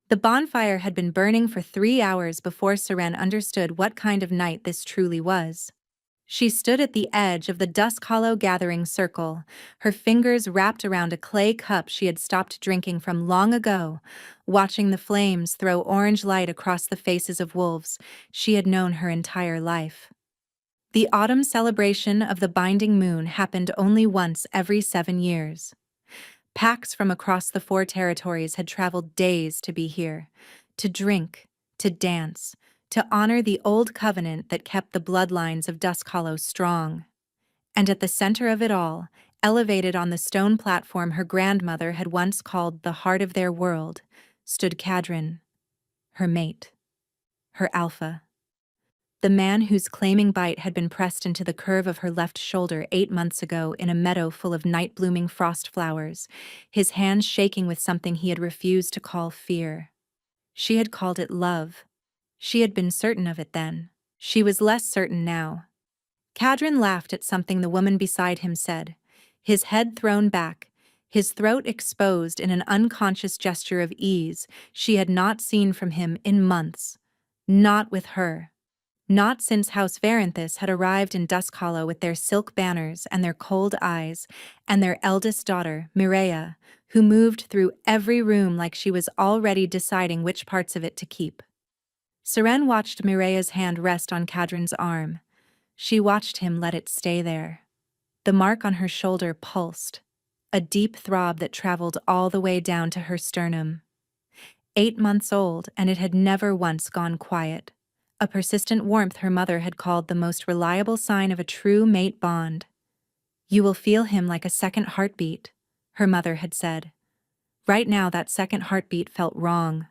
The bonfire had been burning for 3 hours before Seren understood what kind of night this truly was. She stood at the edge of the dusk hollow gathering circle, her fingers wrapped around a clay cup she had stopped drinking from long ago, watching the flames throw orange light across the faces of wolves she had known her entire life. The autumn celebration of the binding moon happened only once every 7 years. Packs from across the 4 territories had traveled days to be here, to drink, to dance, to honor the old covenant that kept the bloodlines of Dusk Hollow strong. And at the center of it all, elevated on the stone platform her grandmother had once called the heart of their world, stood Kadrin, her mate, her alpha. The man whose claiming bite had been pressed into the curve of her left shoulder 8 months ago in a meadow full of night-blooming frost flowers, his hands shaking with something he had refused to call fear. She had called it love. She had been certain of it then. She was less certain now. Kadrin laughed at something the woman beside him said, his head thrown back, his throat exposed in an unconscious gesture of ease she had not seen from him in months. Not with her. Not since House Varanthus had arrived in Dusk Hollow with their silk banners and their cold eyes, and their eldest daughter, Mireia, who moved through every room like she was already deciding which parts of it to keep. Seren watched Mireia's hand rest on Kadrin's arm. She watched him let it stay there. The mark on her shoulder pulsed, a deep throb that traveled all the way down to her sternum. 8 months old, and it had never once gone quiet. A persistent warmth her mother had called the most reliable sign of a true mate bond. "You will feel him like a second heartbeat," her mother had said. Right now that second heartbeat felt wrong.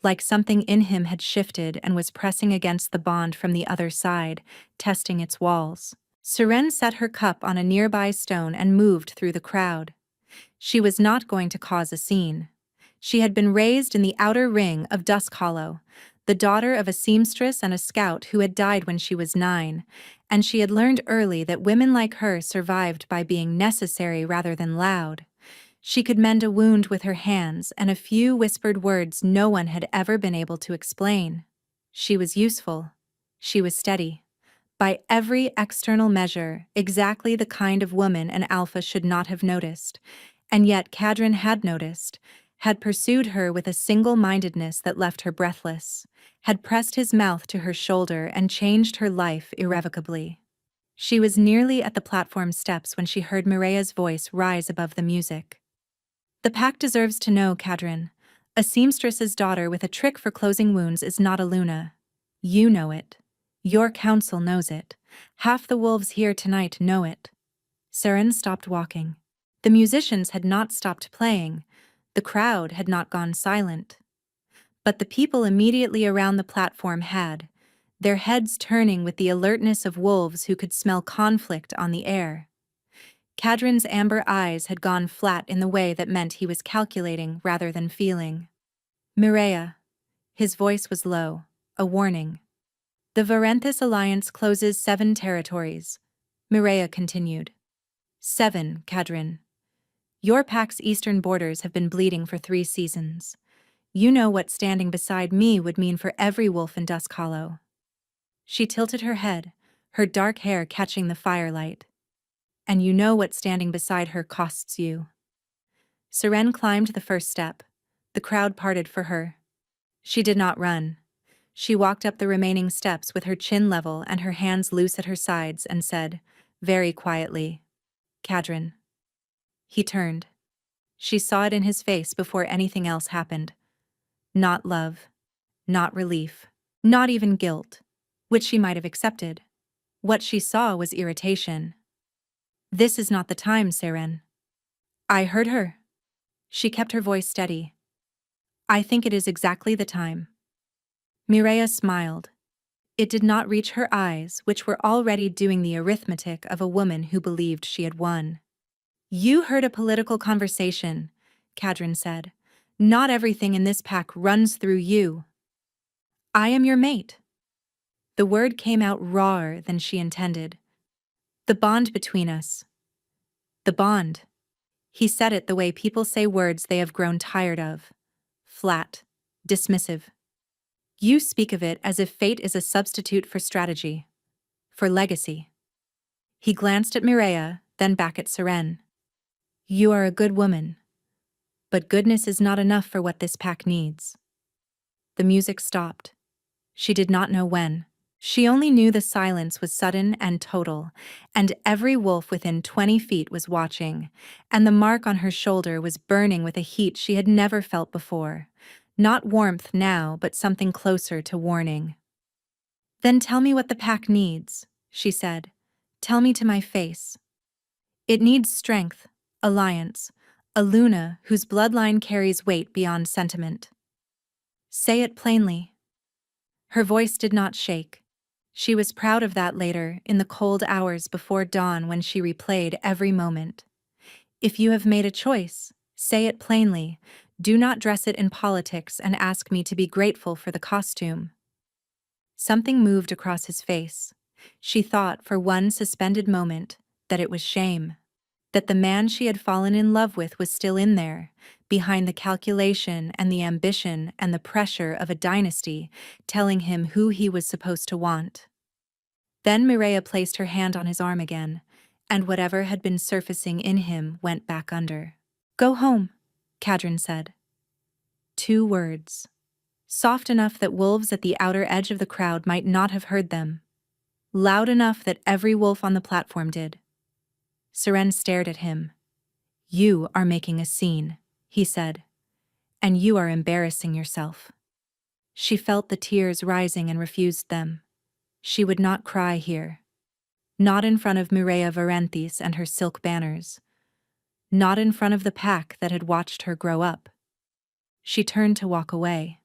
Like something in him had shifted and was pressing against the bond from the other side, testing its walls. Seren set her cup on a nearby stone and moved through the crowd. She was not going to cause a scene. She had been raised in the outer ring of Dusk Hollow, the daughter of a seamstress and a scout who had died when she was 9, and she had learned early that women like her survived by being necessary rather than loud. She could mend a wound with her hands and a few whispered words no one had ever been able to explain. She was useful. She was steady. By every external measure, exactly the kind of woman an alpha should not have noticed. And yet Kadrin had noticed, had pursued her with a single-mindedness that left her breathless, had pressed his mouth to her shoulder and changed her life irrevocably. She was nearly at the platform steps when she heard Mireia's voice rise above the music. "The pack deserves to know, Kadrin. A seamstress's daughter with a trick for closing wounds is not a Luna. You know it. Your council knows it. Half the wolves here tonight know it." Seren stopped walking. The musicians had not stopped playing. The crowd had not gone silent. But the people immediately around the platform had, their heads turning with the alertness of wolves who could smell conflict on the air. Kadrin's amber eyes had gone flat in the way that meant he was calculating rather than feeling. "Mireia." His voice was low, a warning. "The Varanthus Alliance closes 7 territories," Mireia continued. 7, Kadrin. Your pack's eastern borders have been bleeding for 3 seasons. You know what standing beside me would mean for every wolf in Dusk Hollow." She tilted her head, her dark hair catching the firelight. "And you know what standing beside her costs you." Seren climbed the first step. The crowd parted for her. She did not run. She walked up the remaining steps with her chin level and her hands loose at her sides and said, very quietly, "Kadrin." He turned. She saw it in his face before anything else happened. Not love. Not relief. Not even guilt, which she might have accepted. What she saw was irritation. "This is not the time, Seren." "I heard her." She kept her voice steady. "I think it is exactly the time." Mireia smiled. It did not reach her eyes, which were already doing the arithmetic of a woman who believed she had won. "You heard a political conversation," Kadrin said. "Not everything in this pack runs through you. I am your mate." The word came out rawer than she intended. "The bond between us." The bond. He said it the way people say words they have grown tired of. Flat. dismissive. You speak of it as if fate is a substitute for strategy, for legacy. He glanced at Mireia, then back at Seren. You are a good woman, but goodness is not enough for what this pack needs. The music stopped. She did not know when. She only knew the silence was sudden and total, and every wolf within 20 feet was watching, and the mark on her shoulder was burning with a heat she had never felt before. Not warmth now, but something closer to warning. Then tell me what the pack needs, she said. Tell me to my face. It needs strength, alliance, a Luna whose bloodline carries weight beyond sentiment. Say it plainly. Her voice did not shake. She was proud of that later, in the cold hours before dawn when she replayed every moment. If you have made a choice, say it plainly. Do not dress it in politics and ask me to be grateful for the costume. Something moved across his face. She thought for one suspended moment that it was shame. That the man she had fallen in love with was still in there, behind the calculation and the ambition and the pressure of a dynasty, telling him who he was supposed to want. Then Mireia placed her hand on his arm again, and whatever had been surfacing in him went back under. Go home, Kadrin said. 2 words. Soft enough that wolves at the outer edge of the crowd might not have heard them. Loud enough that every wolf on the platform did. Seren stared at him. You are making a scene, he said. And you are embarrassing yourself. She felt the tears rising and refused them. She would not cry here. Not in front of Mireia Varenthis and her silk banners. Not in front of the pack that had watched her grow up. She turned to walk away.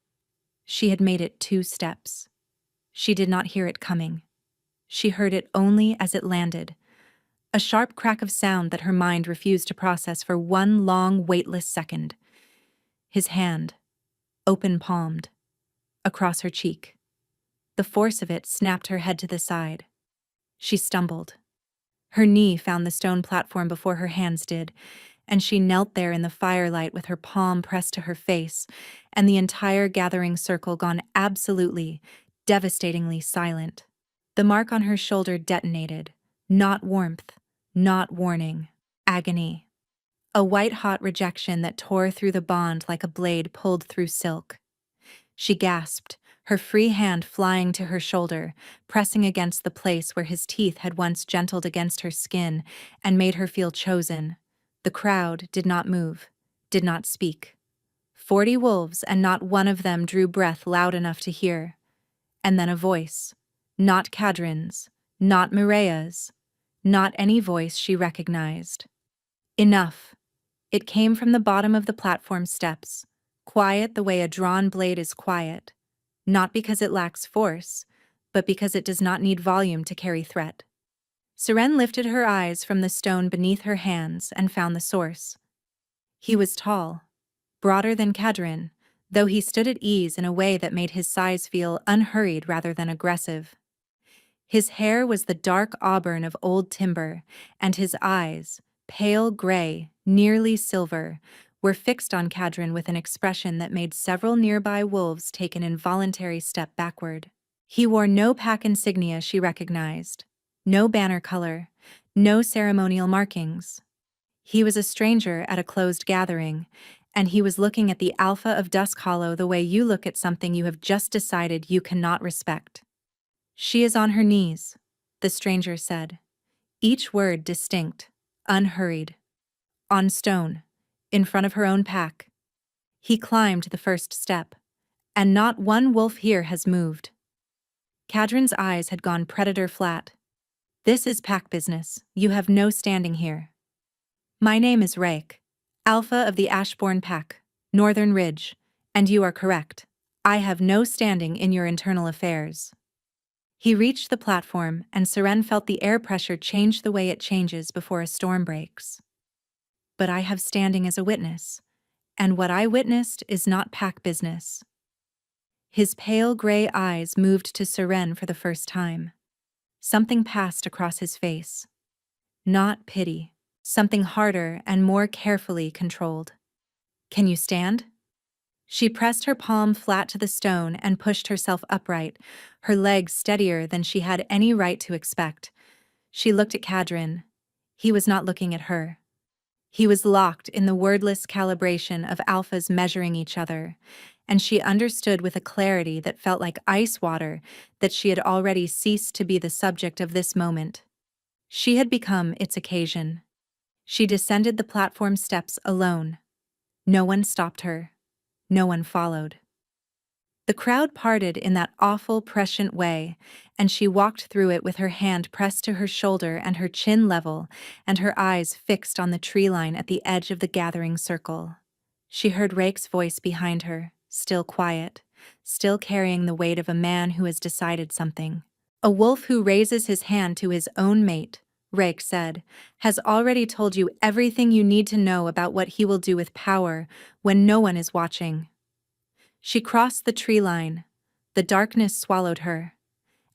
She had made it 2 steps. She did not hear it coming. She heard it only as it landed. A sharp crack of sound that her mind refused to process for one long, weightless second. His hand, open-palmed, across her cheek. The force of it snapped her head to the side. She stumbled. Her knee found the stone platform before her hands did, and she knelt there in the firelight with her palm pressed to her face, and the entire gathering circle gone absolutely, devastatingly silent. The mark on her shoulder detonated, not warmth, not warning, agony. A white-hot rejection that tore through the bond like a blade pulled through silk. She gasped, her free hand flying to her shoulder, pressing against the place where his teeth had once gentled against her skin and made her feel chosen. The crowd did not move, did not speak. 40 wolves, and not one of them drew breath loud enough to hear. And then a voice. Not Kadrin's, not Mireia's, not any voice she recognized. Enough. It came from the bottom of the platform steps, quiet the way a drawn blade is quiet, not because it lacks force, but because it does not need volume to carry threat. Seren lifted her eyes from the stone beneath her hands and found the source. He was tall, broader than Kadrin, though he stood at ease in a way that made his size feel unhurried rather than aggressive. His hair was the dark auburn of old timber, and his eyes, pale gray, nearly silver, were fixed on Kadrin with an expression that made several nearby wolves take an involuntary step backward. He wore no pack insignia she recognized, no banner color, no ceremonial markings. He was a stranger at a closed gathering, and he was looking at the Alpha of Dusk Hollow the way you look at something you have just decided you cannot respect. She is on her knees, the stranger said, each word distinct, unhurried. On stone, in front of her own pack. He climbed the first step, and not one wolf here has moved. Kadrin's eyes had gone predator flat. This is pack business, you have no standing here. My name is Rake, Alpha of the Ashbourne Pack, Northern Ridge, and you are correct. I have no standing in your internal affairs. He reached the platform, and Seren felt the air pressure change the way it changes before a storm breaks. But I have standing as a witness, and what I witnessed is not pack business. His pale gray eyes moved to Seren for the first time. Something passed across his face. Not pity, something harder and more carefully controlled. Can you stand? She pressed her palm flat to the stone and pushed herself upright, her legs steadier than she had any right to expect. She looked at Kadrin. He was not looking at her. He was locked in the wordless calibration of alphas measuring each other, and she understood with a clarity that felt like ice water that she had already ceased to be the subject of this moment. She had become its occasion. She descended the platform steps alone. No one stopped her. No one followed. The crowd parted in that awful, prescient way, and she walked through it with her hand pressed to her shoulder and her chin level, and her eyes fixed on the tree line at the edge of the gathering circle. She heard Rake's voice behind her, still quiet, still carrying the weight of a man who has decided something. A wolf who raises his hand to his own mate, Rake said, has already told you everything you need to know about what he will do with power when no one is watching. She crossed the tree line. The darkness swallowed her.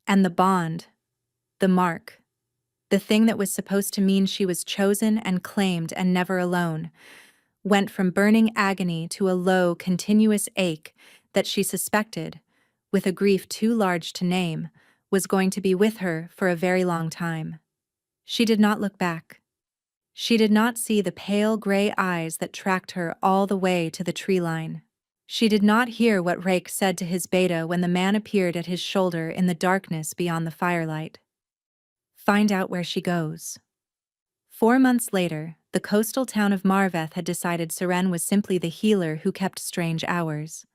And the bond, the mark, the thing that was supposed to mean she was chosen and claimed and never alone, went from burning agony to a low, continuous ache that she suspected, with a grief too large to name, was going to be with her for a very long time. She did not look back. She did not see the pale gray eyes that tracked her all the way to the tree line. She did not hear what Rake said to his beta when the man appeared at his shoulder in the darkness beyond the firelight. Find out where she goes. 4 months later, the coastal town of Marveth had decided Seren was simply the healer who kept strange hours.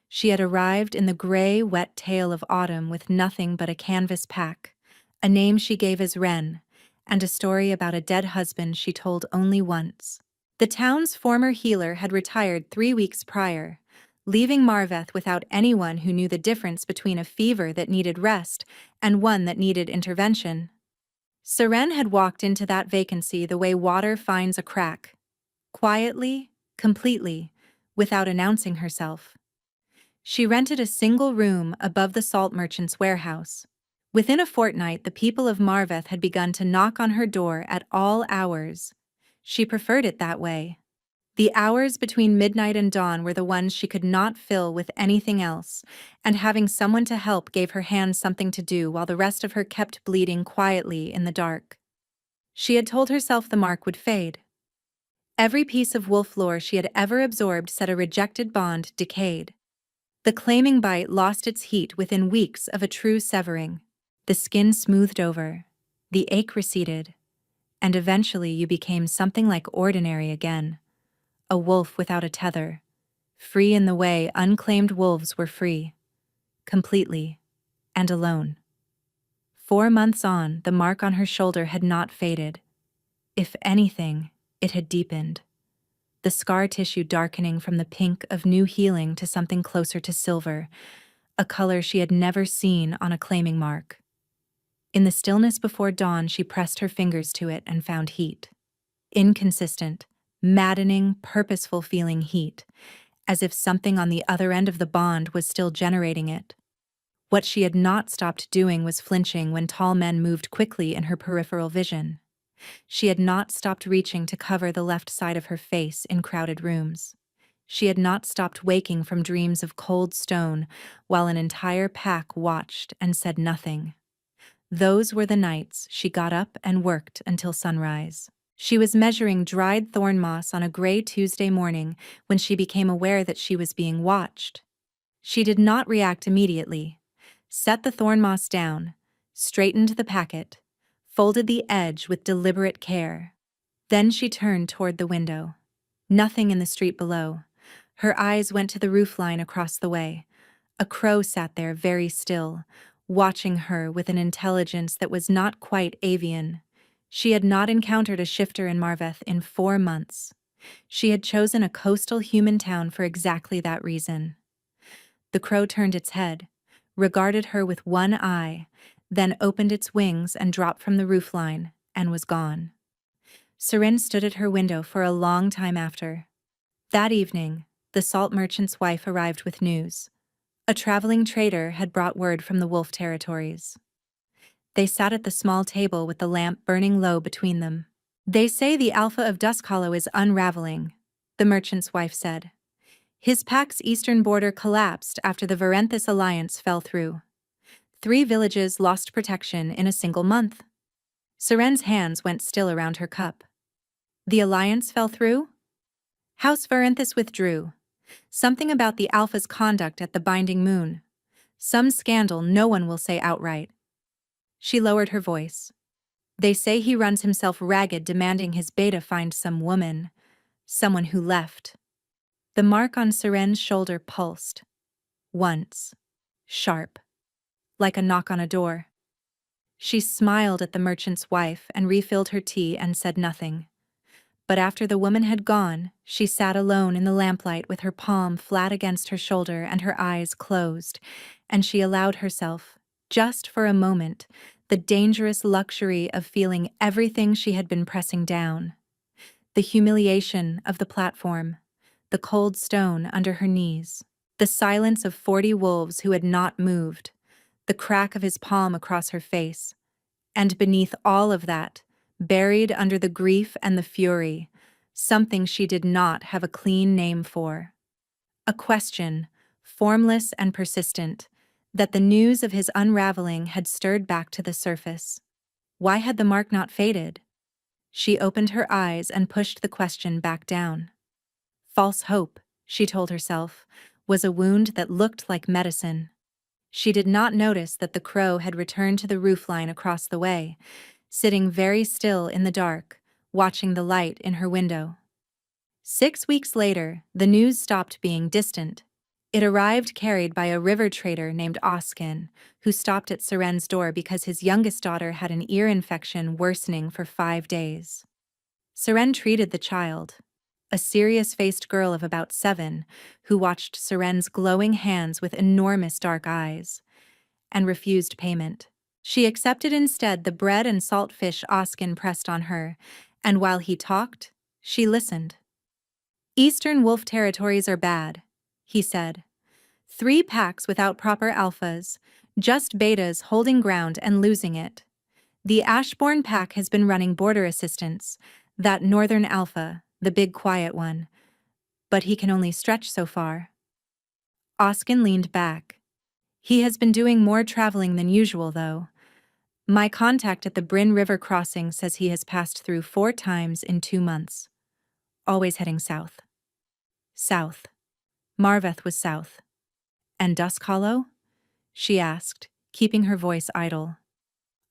She had arrived in the gray, wet tail of autumn with nothing but a canvas pack, a name she gave as Ren, and a story about a dead husband she told only once. The town's former healer had retired 3 weeks prior, leaving Marveth without anyone who knew the difference between a fever that needed rest and one that needed intervention. Seren had walked into that vacancy the way water finds a crack, quietly, completely, without announcing herself. She rented a single room above the salt merchant's warehouse. Within a fortnight, the people of Marveth had begun to knock on her door at all hours. She preferred it that way. The hours between midnight and dawn were the ones she could not fill with anything else, and having someone to help gave her hands something to do while the rest of her kept bleeding quietly in the dark. She had told herself the mark would fade. Every piece of wolf lore she had ever absorbed said a rejected bond decayed. The claiming bite lost its heat within weeks of a true severing. The skin smoothed over, the ache receded, and eventually you became something like ordinary again. A wolf without a tether, free in the way unclaimed wolves were free, completely, and alone. 4 months on, the mark on her shoulder had not faded. If anything, it had deepened, the scar tissue darkening from the pink of new healing to something closer to silver, a color she had never seen on a claiming mark. In the stillness before dawn, she pressed her fingers to it and found heat. Inconsistent, maddening, purposeful feeling heat, as if something on the other end of the bond was still generating it. What she had not stopped doing was flinching when tall men moved quickly in her peripheral vision. She had not stopped reaching to cover the left side of her face in crowded rooms. She had not stopped waking from dreams of cold stone while an entire pack watched and said nothing. Those were the nights she got up and worked until sunrise. She was measuring dried thorn moss on a gray Tuesday morning when she became aware that she was being watched. She did not react immediately, set the thorn moss down, straightened the packet, folded the edge with deliberate care. Then she turned toward the window. Nothing in the street below. Her eyes went to the roofline across the way. A crow sat there very still, watching her with an intelligence that was not quite avian. She had not encountered a shifter in Marveth in 4 months. She had chosen a coastal human town for exactly that reason. The crow turned its head, regarded her with one eye, then opened its wings and dropped from the roofline, and was gone. Seren stood at her window for a long time after. That evening, the salt merchant's wife arrived with news. A traveling trader had brought word from the wolf territories. They sat at the small table with the lamp burning low between them. "They say the Alpha of Dusk Hollow is unraveling," the merchant's wife said. His pack's eastern border collapsed after the Varenthis alliance fell through. 3 villages lost protection in a single month. Seren's hands went still around her cup. The alliance fell through? House Varenthis withdrew. Something about the Alpha's conduct at the Binding Moon. Some scandal no one will say outright. She lowered her voice. They say he runs himself ragged, demanding his beta find some woman. Someone who left. The mark on Seren's shoulder pulsed. Once. Sharp. Like a knock on a door. She smiled at the merchant's wife and refilled her tea and said nothing. But after the woman had gone, she sat alone in the lamplight with her palm flat against her shoulder and her eyes closed, and she allowed herself, just for a moment, the dangerous luxury of feeling everything she had been pressing down. The humiliation of the platform, the cold stone under her knees, the silence of 40 wolves who had not moved, the crack of his palm across her face, and beneath all of that, buried under the grief and the fury, something she did not have a clean name for. A question, formless and persistent, that the news of his unraveling had stirred back to the surface. Why had the mark not faded? She opened her eyes and pushed the question back down. False hope, she told herself, was a wound that looked like medicine. She did not notice that the crow had returned to the roofline across the way, sitting very still in the dark, watching the light in her window. 6 weeks later, the news stopped being distant. It arrived carried by a river trader named Oskin, who stopped at Seren's door because his youngest daughter had an ear infection worsening for 5 days. Seren treated the child, a serious-faced girl of about 7, who watched Seren's glowing hands with enormous dark eyes, and refused payment. She accepted instead the bread and salt fish Oskin pressed on her, and while he talked, she listened. Eastern wolf territories are bad, he said. 3 packs without proper alphas, just betas holding ground and losing it. The Ashbourne pack has been running border assistance, that northern alpha, the big quiet one. But he can only stretch so far. Oskin leaned back. He has been doing more traveling than usual, though. My contact at the Bryn River crossing says he has passed through 4 times in 2 months. Always heading south. South. Marveth was south. And Dusk Hollow? She asked, keeping her voice idle.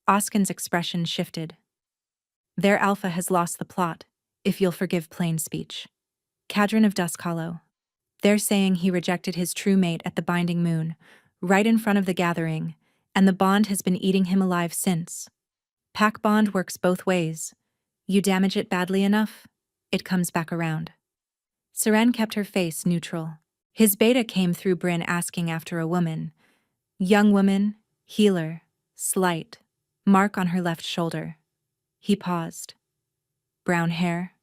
Oskin's expression shifted. Their alpha has lost the plot, if you'll forgive plain speech. Cadron of Dusk Hollow. They're saying he rejected his true mate at the Binding Moon, right in front of the gathering, and the bond has been eating him alive since. Pack bond works both ways. You damage it badly enough, it comes back around. Seren kept her face neutral. His beta came through Bryn asking after a woman. Young woman, healer, slight, mark on her left shoulder. He paused. Brown hair,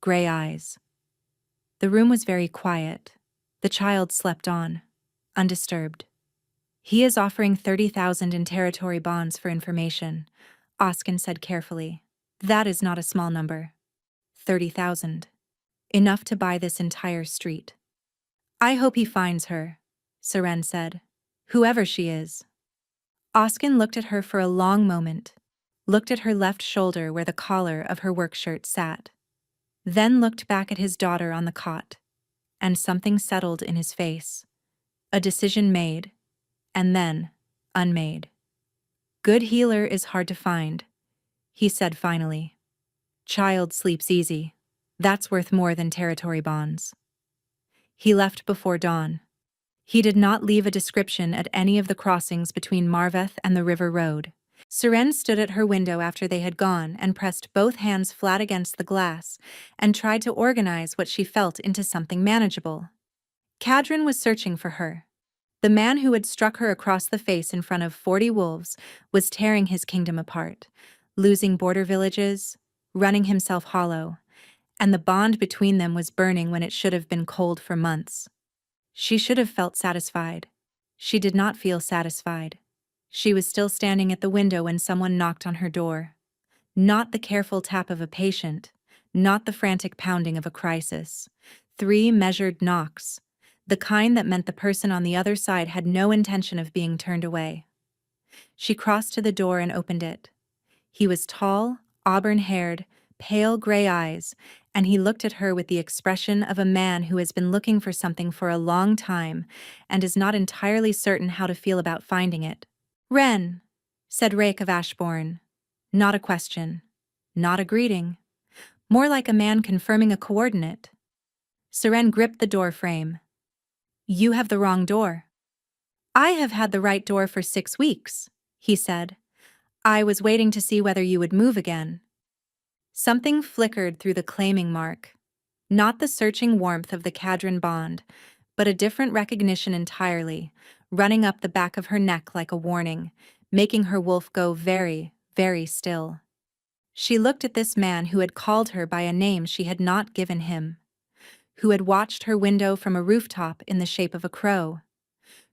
gray eyes. The room was very quiet. The child slept on, undisturbed. He is offering 30,000 in territory bonds for information, Oskin said carefully. That is not a small number. 30,000. Enough to buy this entire street. I hope he finds her, Seren said. Whoever she is. Oskin looked at her for a long moment, looked at her left shoulder where the collar of her work shirt sat, then looked back at his daughter on the cot, and something settled in his face. A decision made, and then unmade. Good healer is hard to find, he said finally. Child sleeps easy. That's worth more than territory bonds. He left before dawn. He did not leave a description at any of the crossings between Marveth and the river road. Seren stood at her window after they had gone and pressed both hands flat against the glass and tried to organize what she felt into something manageable. Cadron was searching for her. The man who had struck her across the face in front of 40 wolves was tearing his kingdom apart, losing border villages, running himself hollow, and the bond between them was burning when it should have been cold for months. She should have felt satisfied. She did not feel satisfied. She was still standing at the window when someone knocked on her door. Not the careful tap of a patient, not the frantic pounding of a crisis. 3 measured knocks. the kind that meant the person on the other side had no intention of being turned away. She crossed to the door and opened it. He was tall, auburn-haired, pale gray eyes, and he looked at her with the expression of a man who has been looking for something for a long time and is not entirely certain how to feel about finding it. "Wren," said Rake of Ashbourne. Not a question. Not a greeting. More like a man confirming a coordinate. Seren gripped the door frame. "You have the wrong door." "I have had the right door for 6 weeks," he said. "I was waiting to see whether you would move again." Something flickered through the claiming mark. Not the searching warmth of the Cadron bond, but a different recognition entirely, running up the back of her neck like a warning, making her wolf go very, very still. She looked at this man who had called her by a name she had not given him, who had watched her window from a rooftop in the shape of a crow,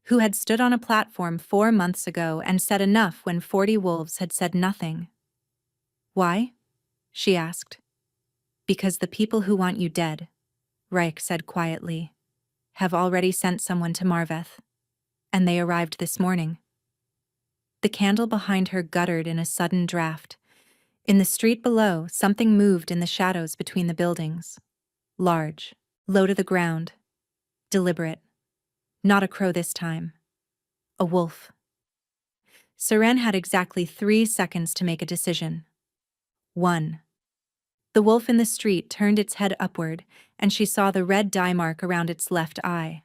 who had stood on a platform 4 months ago and said enough when 40 wolves had said nothing. "Why?" she asked. "Because the people who want you dead," Reich said quietly, "have already sent someone to Marveth, and they arrived this morning." The candle behind her guttered in a sudden draft. In the street below, something moved in the shadows between the buildings. Large, low to the ground, deliberate. Not a crow this time. A wolf. Seren had exactly 3 seconds to make a decision. 1. The wolf in the street turned its head upward, and she saw the red dye mark around its left eye.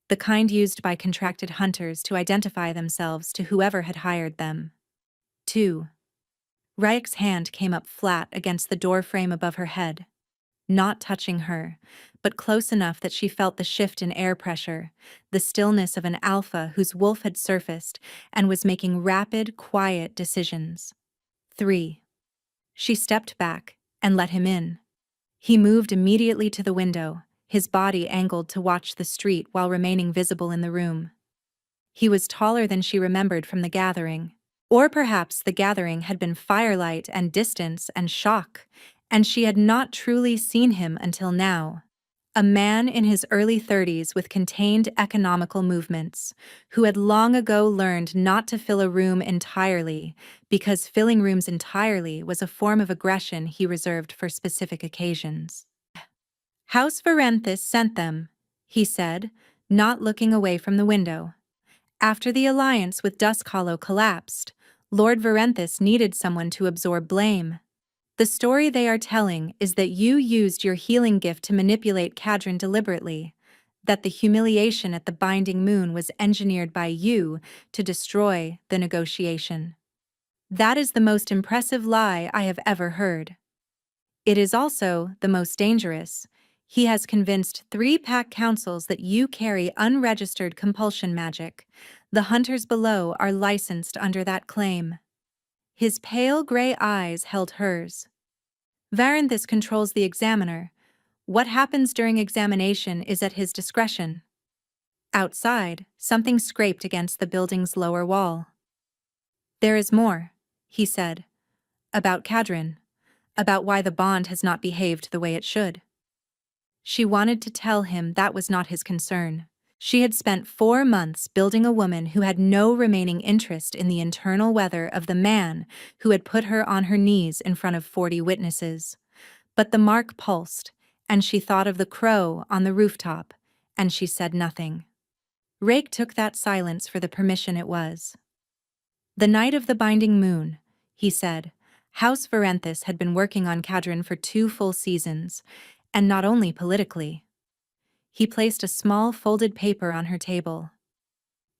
The kind used by contracted hunters to identify themselves to whoever had hired them. 2. Ryek's hand came up flat against the door frame above her head, not touching her, but close enough that she felt the shift in air pressure, the stillness of an alpha whose wolf had surfaced and was making rapid, quiet decisions. 3. She stepped back and let him in. He moved immediately to the window, his body angled to watch the street while remaining visible in the room. He was taller than she remembered from the gathering. Or perhaps the gathering had been firelight and distance and shock, and she had not truly seen him until now. A man in his early 30s with contained economical movements, who had long ago learned not to fill a room entirely, because filling rooms entirely was a form of aggression he reserved for specific occasions. "House Varenthis sent them," he said, not looking away from the window. "After the alliance with Dusk Hollow collapsed, Lord Varenthis needed someone to absorb blame. The story they are telling is that you used your healing gift to manipulate Cadron deliberately, that the humiliation at the Binding Moon was engineered by you to destroy the negotiation. That is the most impressive lie I have ever heard. It is also the most dangerous. He has convinced 3 pack councils that you carry unregistered compulsion magic. The hunters below are licensed under that claim." His pale gray eyes held hers. "Varenthis controls the examiner. What happens during examination is at his discretion." Outside, something scraped against the building's lower wall. "There is more," he said. "About Cadron. About why the bond has not behaved the way it should." She wanted to tell him that was not his concern. She had spent 4 months building a woman who had no remaining interest in the internal weather of the man who had put her on her knees in front of 40 witnesses. But the mark pulsed, and she thought of the crow on the rooftop, and she said nothing. Rake took that silence for the permission it was. "The night of the Binding Moon," he said. House Varenthis had been working on Cadron for 2 full seasons, and not only politically. He placed a small folded paper on her table.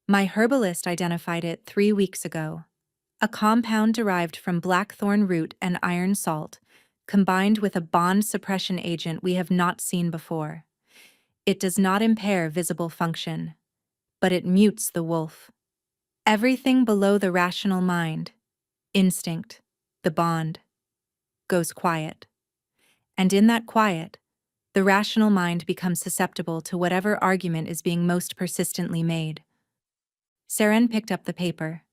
"My herbalist identified it 3 weeks ago. A compound derived from blackthorn root and iron salt, combined with a bond suppression agent we have not seen before. It does not impair visible function, but it mutes the wolf. Everything below the rational mind, instinct, the bond, goes quiet. And in that quiet, the rational mind becomes susceptible to whatever argument is being most persistently made." Seren picked up the paper.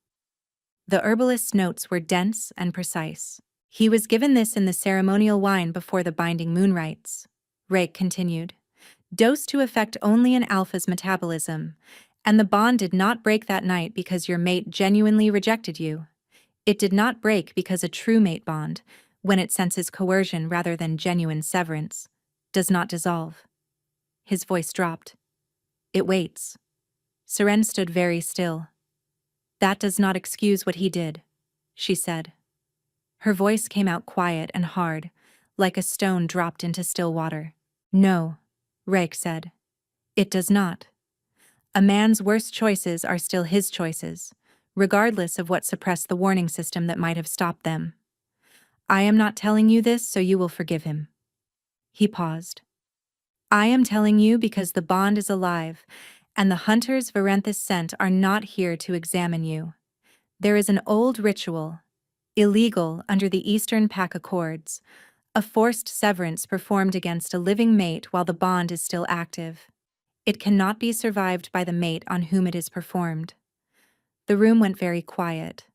The herbalist's notes were dense and precise. "He was given this in the ceremonial wine before the Binding Moon rites," Rake continued. Dosed to affect only an alpha's metabolism, and the bond did not break that night because your mate genuinely rejected you. It did not break because a true mate bond, when it senses coercion rather than genuine severance, does not dissolve. His voice dropped. It waits. Seren stood very still. That does not excuse what he did, she said. Her voice came out quiet and hard, like a stone dropped into still water. No, Rake said. It does not. A man's worst choices are still his choices, regardless of what suppressed the warning system that might have stopped them. I am not telling you this so you will forgive him. He paused. I am telling you because the bond is alive, and the hunters Varenthus sent are not here to examine you. There is an old ritual, illegal under the Eastern Pact Accords, a forced severance performed against a living mate while the bond is still active. It cannot be survived by the mate on whom it is performed. The room went very quiet.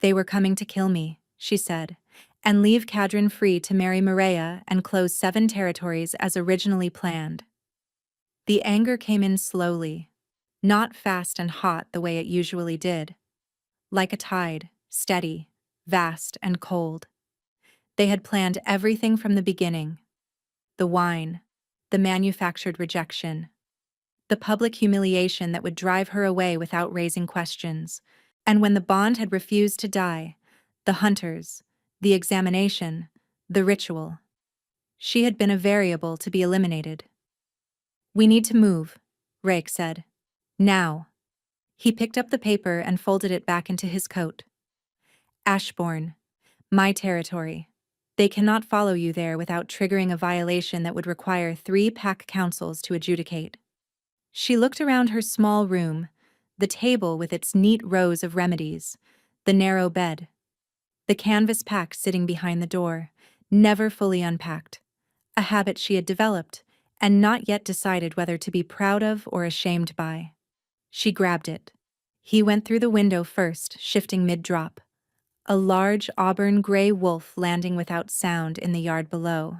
They were coming to kill me, she said, and leave Kadrin free to marry Maria and close 7 territories as originally planned. The anger came in slowly, not fast and hot the way it usually did. Like a tide, steady, vast and cold. They had planned everything from the beginning. The wine, the manufactured rejection, the public humiliation that would drive her away without raising questions. And when the bond had refused to die, the hunters, the examination, the ritual. She had been a variable to be eliminated. We need to move, Rake said. Now. He picked up the paper and folded it back into his coat. Ashbourne. My territory. They cannot follow you there without triggering a violation that would require 3 pack councils to adjudicate. She looked around her small room, the table with its neat rows of remedies, the narrow bed, the canvas pack sitting behind the door, never fully unpacked, a habit she had developed and not yet decided whether to be proud of or ashamed by. She grabbed it. He went through the window first, shifting mid-drop. A large auburn gray wolf landing without sound in the yard below.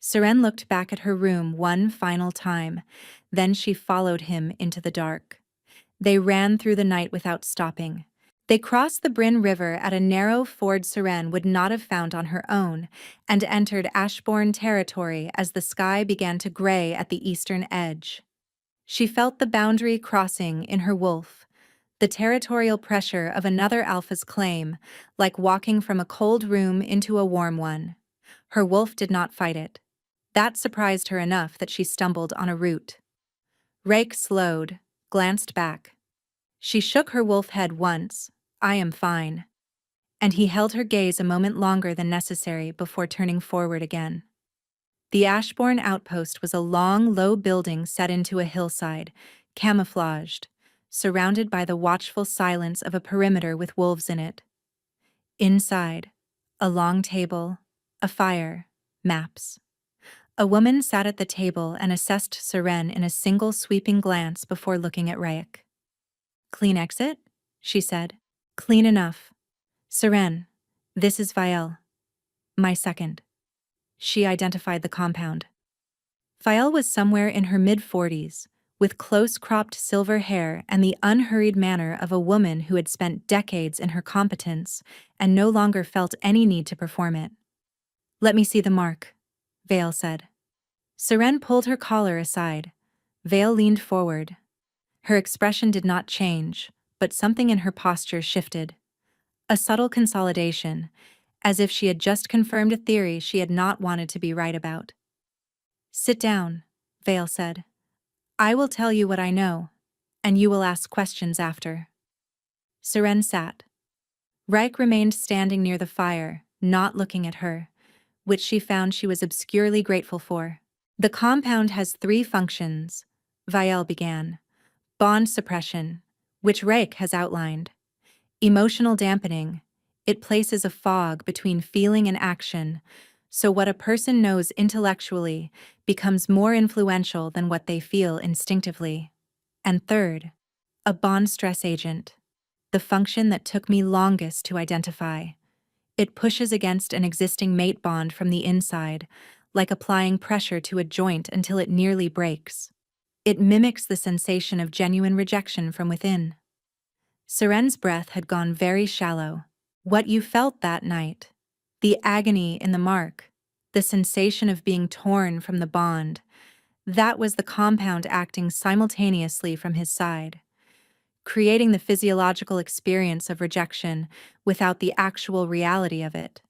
Seren looked back at her room one final time, then she followed him into the dark. They ran through the night without stopping. They crossed the Bryn River at a narrow ford Seren would not have found on her own, and entered Ashbourne territory as the sky began to gray at the eastern edge. She felt the boundary crossing in her wolf, the territorial pressure of another alpha's claim, like walking from a cold room into a warm one. Her wolf did not fight it. That surprised her enough that she stumbled on a root. Rake slowed, glanced back. She shook her wolf head once, I am fine. And he held her gaze a moment longer than necessary before turning forward again. The Ashbourne outpost was a long, low building set into a hillside, camouflaged, surrounded by the watchful silence of a perimeter with wolves in it. Inside, a long table, a fire, maps. A woman sat at the table and assessed Seren in a single sweeping glance before looking at Rake. Clean exit? She said. Clean enough. Seren, this is Vielle. My second. She identified the compound. Vielle was somewhere in her mid-40s, with close-cropped silver hair and the unhurried manner of a woman who had spent decades in her competence and no longer felt any need to perform it. Let me see the mark, Vale said. Seren pulled her collar aside. Vale leaned forward. Her expression did not change, but something in her posture shifted. A subtle consolidation, as if she had just confirmed a theory she had not wanted to be right about. Sit down, Vale said. I will tell you what I know, and you will ask questions after. Seren sat. Reich remained standing near the fire, not looking at her, which she found she was obscurely grateful for. The compound has 3 functions, Vielle began. Bond suppression, which Reich has outlined. Emotional dampening, it places a fog between feeling and action, so what a person knows intellectually becomes more influential than what they feel instinctively. And third, a bond stress agent, the function that took me longest to identify. It pushes against an existing mate bond from the inside, like applying pressure to a joint until it nearly breaks. It mimics the sensation of genuine rejection from within. Seren's breath had gone very shallow. What you felt that night, the agony in the mark, the sensation of being torn from the bond, that was the compound acting simultaneously from his side, creating the physiological experience of rejection without the actual reality of it.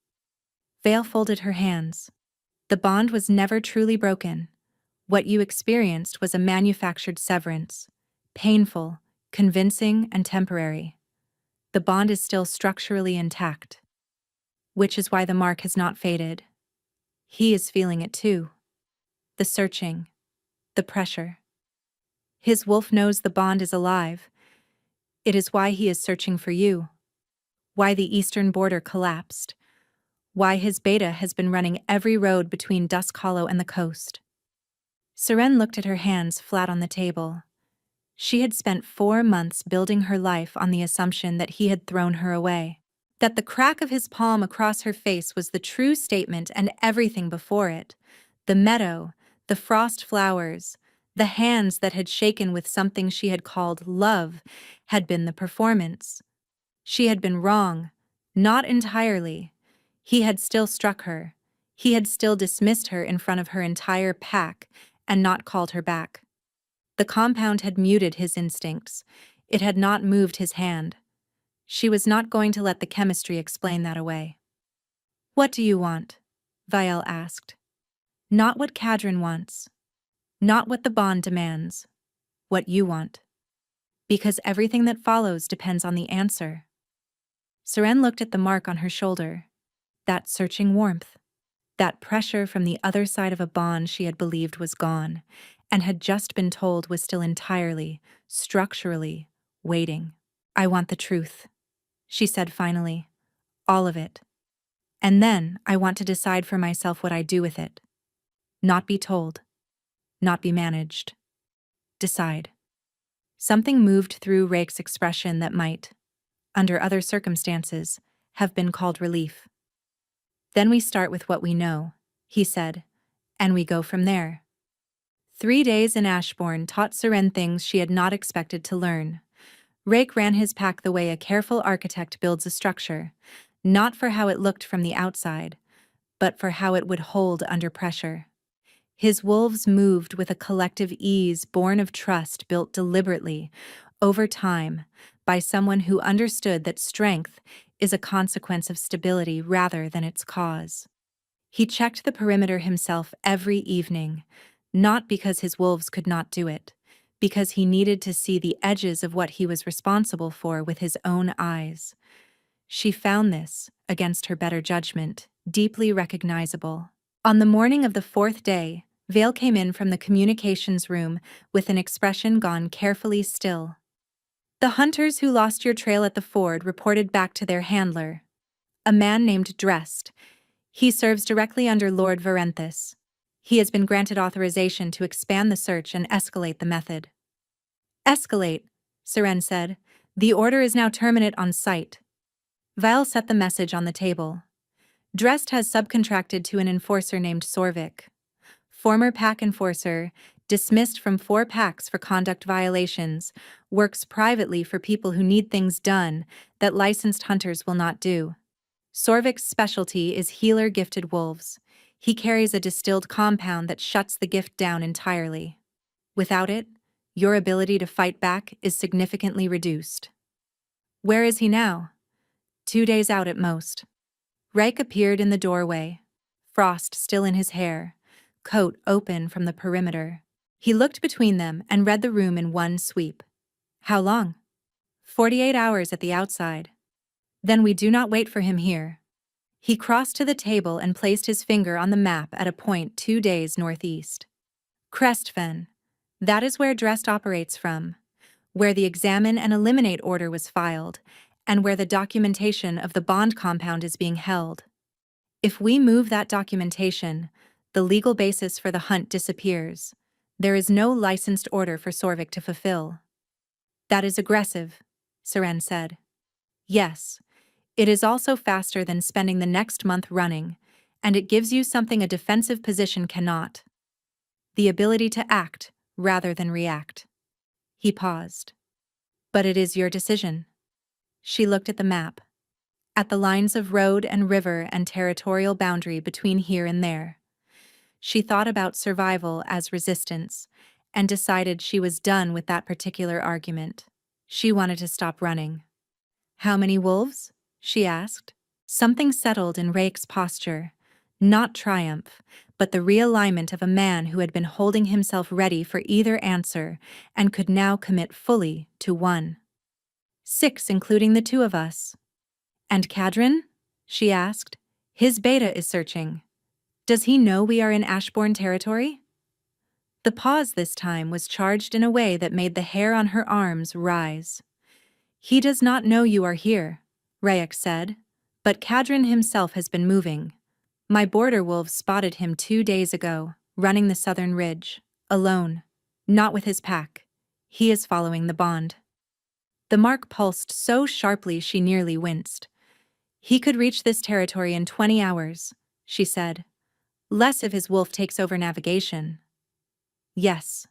Vale folded her hands. The bond was never truly broken. What you experienced was a manufactured severance, painful, convincing, and temporary. The bond is still structurally intact, which is why the mark has not faded. He is feeling it too. The searching, the pressure. His wolf knows the bond is alive. It is why he is searching for you. Why the eastern border collapsed. Why his beta has been running every road between Dusk Hollow and the coast. Seren looked at her hands flat on the table. She had spent 4 months building her life on the assumption that he had thrown her away. That the crack of his palm across her face was the true statement and everything before it. The meadow, the frost flowers, the hands that had shaken with something she had called love had been the performance. She had been wrong, not entirely. He had still struck her. He had still dismissed her in front of her entire pack and not called her back. The compound had muted his instincts. It had not moved his hand. She was not going to let the chemistry explain that away. "What do you want?" Vial asked. "Not what Kadrin wants. Not what the bond demands. What you want. Because everything that follows depends on the answer." Seren looked at the mark on her shoulder. That searching warmth. That pressure from the other side of a bond she had believed was gone, and had just been told was still entirely, structurally, waiting. "I want the truth," she said finally. "All of it. And then I want to decide for myself what I do with it. Not be told. Not be managed. Decide." Something moved through Rake's expression that might, under other circumstances, have been called relief. "Then we start with what we know," he said, "and we go from there." 3 days in Ashbourne taught Seren things she had not expected to learn. Rake ran his pack the way a careful architect builds a structure, not for how it looked from the outside, but for how it would hold under pressure. His wolves moved with a collective ease born of trust built deliberately, over time, by someone who understood that strength is a consequence of stability rather than its cause. He checked the perimeter himself every evening, not because his wolves could not do it, because he needed to see the edges of what he was responsible for with his own eyes. She found this, against her better judgment, deeply recognizable. On the morning of the 4th day, Vale came in from the communications room with an expression gone carefully still. "The hunters who lost your trail at the ford reported back to their handler, a man named Drest. He serves directly under Lord Varenthus. He has been granted authorization to expand the search and escalate the method." "Escalate," Seren said. "The order is now terminate on site." Vile set the message on the table. "Drest has subcontracted to an enforcer named Sorvik. Former pack enforcer, dismissed from 4 packs for conduct violations, works privately for people who need things done that licensed hunters will not do. Sorvik's specialty is healer-gifted wolves. He carries a distilled compound that shuts the gift down entirely. Without it, your ability to fight back is significantly reduced." "Where is he now?" 2 days out at most." Reich appeared in the doorway, frost still in his hair, coat open from the perimeter. He looked between them and read the room in one sweep. "How long?" 48 hours at the outside. "Then we do not wait for him here." He crossed to the table and placed his finger on the map at a point 2 days northeast. "Crestfen. That is where Drest operates from, where the examine and eliminate order was filed, and where the documentation of the bond compound is being held. If we move that documentation, the legal basis for the hunt disappears. There is no licensed order for Sorvik to fulfill." "That is aggressive," Seren said. "Yes. It is also faster than spending the next month running, And it gives you something a defensive position cannot: the ability to act rather than react. He paused. But it is your decision. She looked at the map, at the lines of road and river and territorial boundary between here and there. She thought about survival as resistance, and decided she was done with that particular argument. She wanted to stop running. How many wolves? She asked. Something settled in Rake's posture. Not triumph, but the realignment of a man who had been holding himself ready for either answer and could now commit fully to one. 6, including the two of us. And Kadrin? She asked. His beta is searching. Does he know we are in Ashbourne territory? The pause this time was charged in a way that made the hair on her arms rise. He does not know you are here, Rayek said, but Kadrin himself has been moving. My border wolves spotted him 2 days ago, running the southern ridge, alone, not with his pack. He is following the bond. The mark pulsed so sharply she nearly winced. He could reach this territory in 20 hours, she said. Less if his wolf takes over navigation. Yes.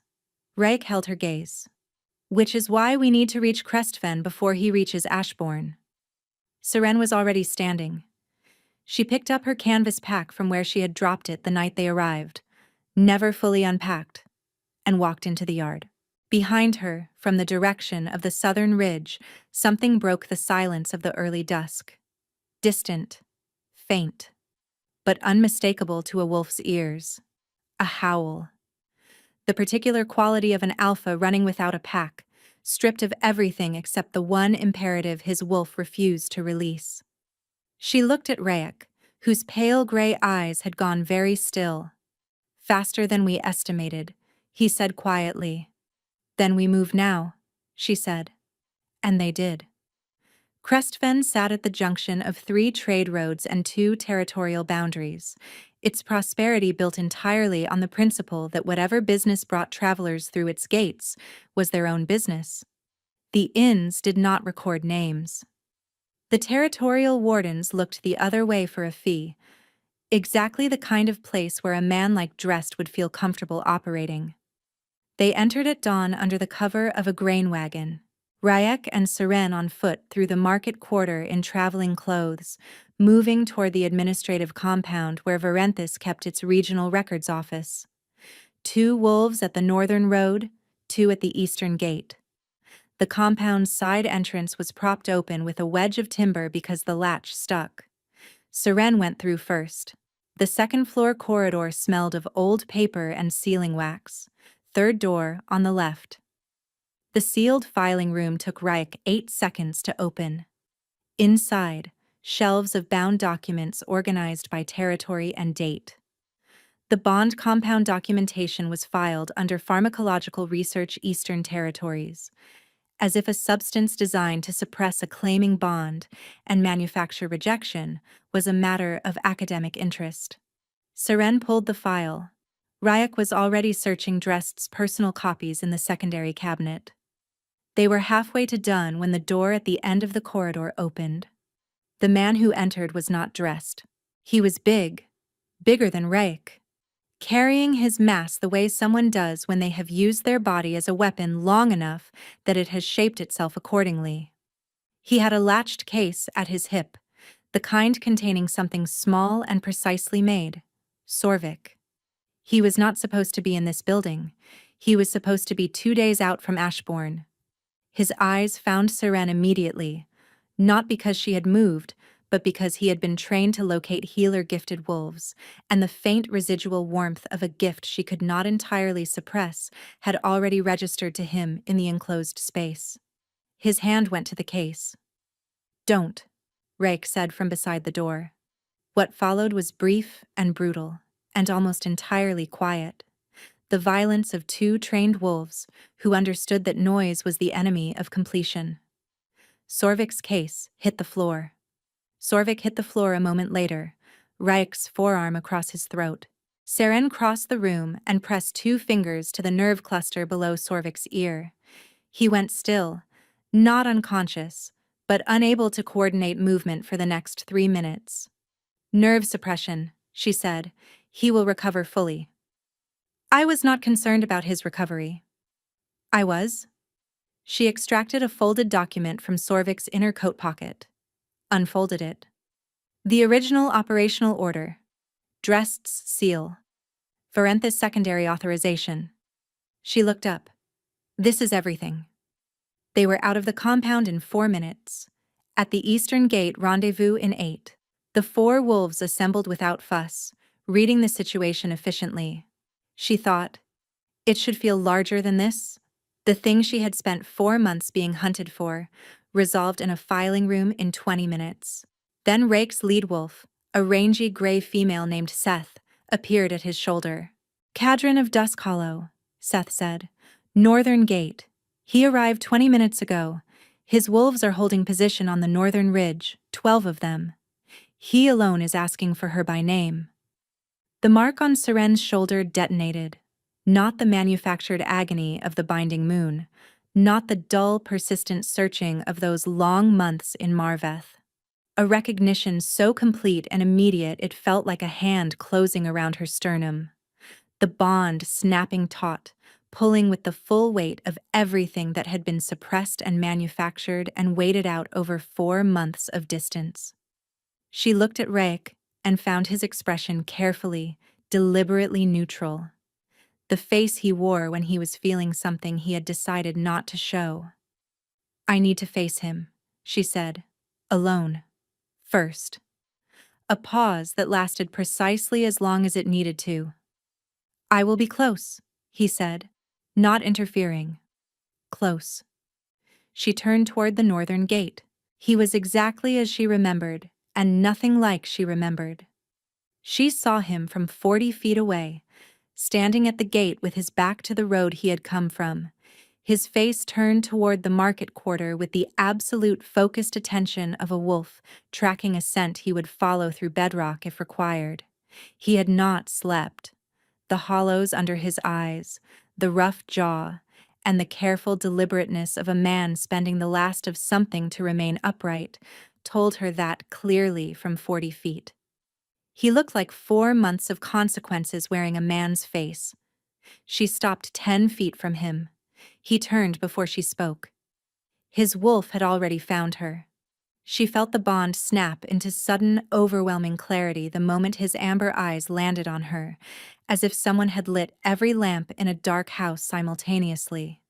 Rayek held her gaze. Which is why we need to reach Crestfen before he reaches Ashbourne. Seren was already standing. She picked up her canvas pack from where she had dropped it the night they arrived, never fully unpacked, and walked into the yard. Behind her, from the direction of the southern ridge, something broke the silence of the early dusk. Distant, faint, but unmistakable to a wolf's ears. A howl. The particular quality of an alpha running without a pack, stripped of everything except the one imperative his wolf refused to release. She looked at Rayek, whose pale gray eyes had gone very still. Faster than we estimated, he said quietly. Then we move now, she said. And they did. Crestfen sat at the junction of 3 trade roads and 2 territorial boundaries, its prosperity built entirely on the principle that whatever business brought travelers through its gates was their own business. The inns did not record names. The territorial wardens looked the other way for a fee, exactly the kind of place where a man like Drest would feel comfortable operating. They entered at dawn under the cover of a grain wagon. Rayek and Seren on foot through the market quarter in traveling clothes, moving toward the administrative compound where Varenthis kept its regional records office. 2 wolves at the northern road, 2 at the eastern gate. The compound's side entrance was propped open with a wedge of timber because the latch stuck. Seren went through first. The second-floor corridor smelled of old paper and sealing wax. 3rd door on the left. The sealed filing room took Rayek 8 seconds to open. Inside, shelves of bound documents organized by territory and date. The bond compound documentation was filed under Pharmacological Research Eastern Territories, as if a substance designed to suppress a claiming bond and manufacture rejection was a matter of academic interest. Seren pulled the file. Rayek was already searching Drest's personal copies in the secondary cabinet. They were halfway to done when the door at the end of the corridor opened. The man who entered was not dressed. He was big, bigger than Rayek, carrying his mass the way someone does when they have used their body as a weapon long enough that it has shaped itself accordingly. He had a latched case at his hip, the kind containing something small and precisely made, Sorvik. He was not supposed to be in this building. He was supposed to be 2 days out from Ashbourne. His eyes found Seren immediately, not because she had moved, but because he had been trained to locate healer-gifted wolves, and the faint residual warmth of a gift she could not entirely suppress had already registered to him in the enclosed space. His hand went to the case. "Don't," Rayek said from beside the door. What followed was brief and brutal, and almost entirely quiet. The violence of 2 trained wolves who understood that noise was the enemy of completion. Sorvik's case hit the floor. Sorvik hit the floor a moment later, Rayek's forearm across his throat. Seren crossed the room and pressed 2 fingers to the nerve cluster below Sorvik's ear. He went still, not unconscious, but unable to coordinate movement for the next 3 minutes. "Nerve suppression," she said. He will recover fully. I was not concerned about his recovery. I was. She extracted a folded document from Sorvik's inner coat pocket, unfolded it. The original operational order. Drest's seal. Varentha's secondary authorization. She looked up. This is everything. They were out of the compound in 4 minutes. At the eastern gate, rendezvous in 8. The 4 wolves assembled without fuss, reading the situation efficiently. She thought, it should feel larger than this. The thing she had spent 4 months being hunted for, resolved in a filing room in 20 minutes. Then Rake's lead wolf, a rangy gray female named Seth, appeared at his shoulder. Cadron of Dusk Hollow, Seth said. Northern Gate. He arrived 20 minutes ago. His wolves are holding position on the northern ridge, 12 of them. He alone is asking for her by name. The mark on Seren's shoulder detonated. Not the manufactured agony of the binding moon. Not the dull, persistent searching of those long months in Marveth. A recognition so complete and immediate it felt like a hand closing around her sternum. The bond snapping taut, pulling with the full weight of everything that had been suppressed and manufactured and waited out over 4 months of distance. She looked at Rake and found his expression carefully, deliberately neutral. The face he wore when he was feeling something he had decided not to show. I need to face him, she said, alone. First. A pause that lasted precisely as long as it needed to. I will be close, he said, not interfering. Close. She turned toward the northern gate. He was exactly as she remembered, and nothing like she remembered. She saw him from 40 feet away, standing at the gate with his back to the road he had come from, his face turned toward the market quarter with the absolute focused attention of a wolf tracking a scent he would follow through bedrock if required. He had not slept. The hollows under his eyes, the rough jaw, and the careful deliberateness of a man spending the last of something to remain upright told her that clearly from 40 feet. He looked like 4 months of consequences wearing a man's face. She stopped 10 feet from him. He turned before she spoke. His wolf had already found her. She felt the bond snap into sudden, overwhelming clarity the moment his amber eyes landed on her, as if someone had lit every lamp in a dark house simultaneously.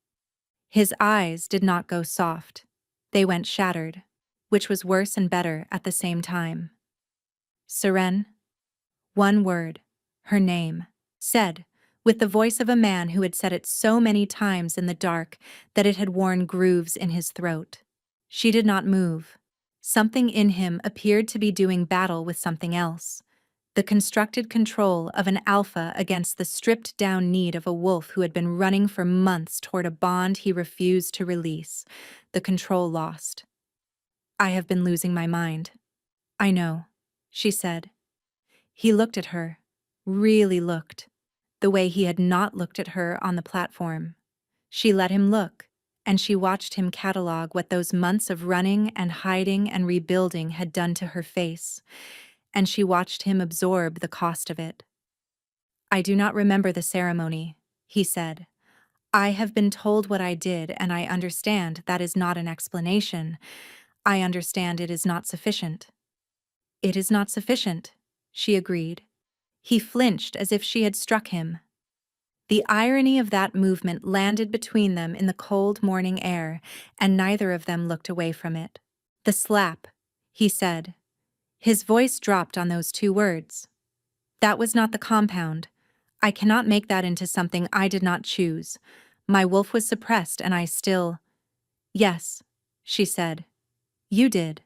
His eyes did not go soft. They went shattered, which was worse and better at the same time. Seren. One word, her name, said, with the voice of a man who had said it so many times in the dark that it had worn grooves in his throat. She did not move. Something in him appeared to be doing battle with something else. The constructed control of an alpha against the stripped-down need of a wolf who had been running for months toward a bond he refused to release. The control lost. I have been losing my mind. I know, she said. He looked at her, really looked, the way he had not looked at her on the platform. She let him look, and she watched him catalog what those months of running and hiding and rebuilding had done to her face, and she watched him absorb the cost of it. I do not remember the ceremony, he said. I have been told what I did, and I understand that is not an explanation. I understand it is not sufficient. It is not sufficient, she agreed. He flinched as if she had struck him. The irony of that movement landed between them in the cold morning air, and neither of them looked away from it. The slap, he said. His voice dropped on those 2 words. That was not the compound. I cannot make that into something I did not choose. My wolf was suppressed and I still... Yes, she said. You did.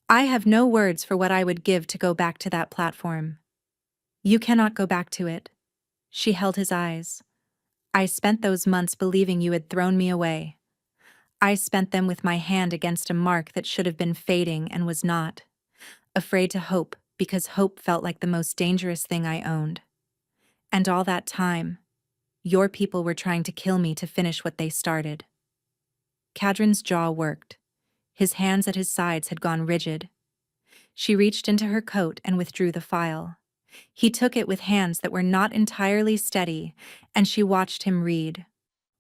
I have no words for what I would give to go back to that platform. You cannot go back to it. She held his eyes. I spent those months believing you had thrown me away. I spent them with my hand against a mark that should have been fading and was not. Afraid to hope because hope felt like the most dangerous thing I owned. And all that time, your people were trying to kill me to finish what they started. Cadron's jaw worked. His hands at his sides had gone rigid. She reached into her coat and withdrew the file. He took it with hands that were not entirely steady, and she watched him read.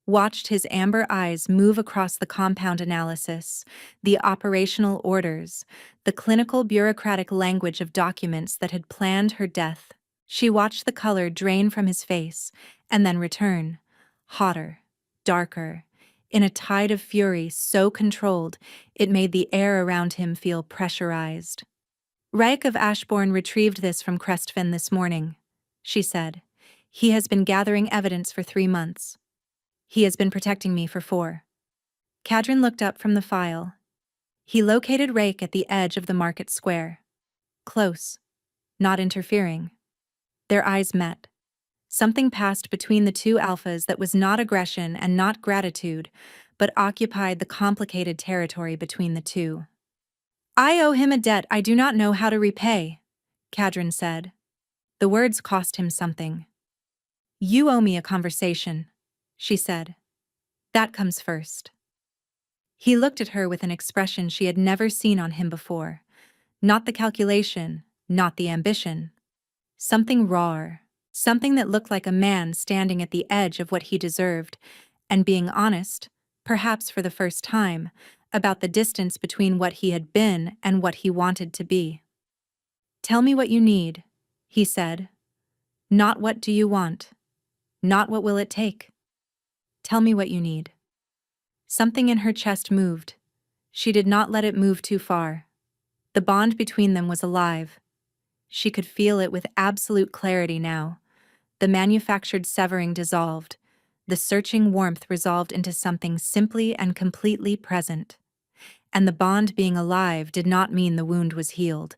Watched his amber eyes move across the compound analysis, the operational orders, the clinical bureaucratic language of documents that had planned her death. She watched the color drain from his face, and then return, hotter, darker, in a tide of fury so controlled it made the air around him feel pressurized. Reich of Ashbourne retrieved this from Crestfin this morning, she said. He has been gathering evidence for 3 months. He has been protecting me for 4. Kadrin looked up from the file. He located Reich at the edge of the market square. Close, not interfering. Their eyes met. Something passed between the two alphas that was not aggression and not gratitude, but occupied the complicated territory between the two. I owe him a debt I do not know how to repay, Kadrin said. The words cost him something. You owe me a conversation, she said. That comes first. He looked at her with an expression she had never seen on him before. Not the calculation, not the ambition. Something raw, something that looked like a man standing at the edge of what he deserved, and being honest, perhaps for the first time, about the distance between what he had been and what he wanted to be. Tell me what you need, he said. Not what do you want. Not what will it take. Tell me what you need. Something in her chest moved. She did not let it move too far. The bond between them was alive. She could feel it with absolute clarity now. The manufactured severing dissolved. The searching warmth resolved into something simply and completely present. And the bond being alive did not mean the wound was healed,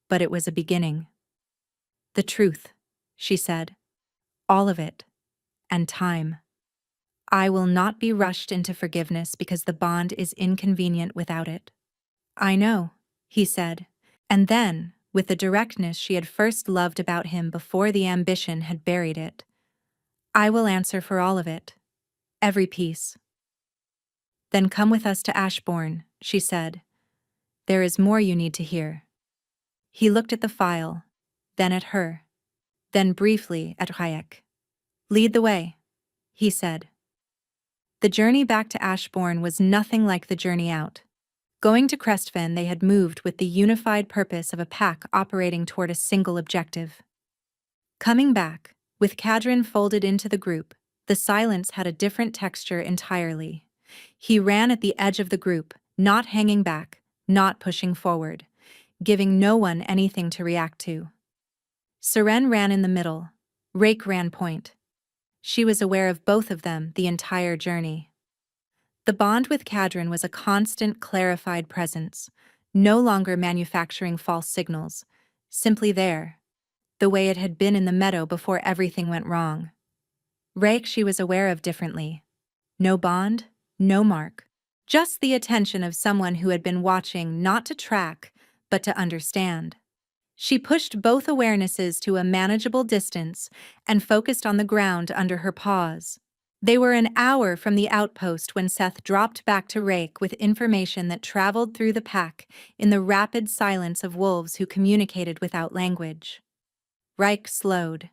but it was a beginning. The truth, she said. All of it. And time. I will not be rushed into forgiveness because the bond is inconvenient without it. I know, he said, and then, with the directness she had first loved about him before the ambition had buried it, I will answer for all of it. Every piece. Then come with us to Ashbourne, she said. There is more you need to hear. He looked at the file, then at her, then briefly at Hayek. Lead the way, he said. The journey back to Ashbourne was nothing like the journey out. Going to Crestfin, they had moved with the unified purpose of a pack operating toward a single objective. Coming back, with Kadrin folded into the group, the silence had a different texture entirely. He ran at the edge of the group, not hanging back, not pushing forward, giving no one anything to react to. Seren ran in the middle. Reich ran point. She was aware of both of them the entire journey. The bond with Kadrin was a constant, clarified presence, no longer manufacturing false signals, simply there, the way it had been in the meadow before everything went wrong. Reich she was aware of differently. No bond, no mark, just the attention of someone who had been watching not to track, but to understand. She pushed both awarenesses to a manageable distance and focused on the ground under her paws. They were an hour from the outpost when Seth dropped back to Reich with information that traveled through the pack in the rapid silence of wolves who communicated without language. Reich slowed.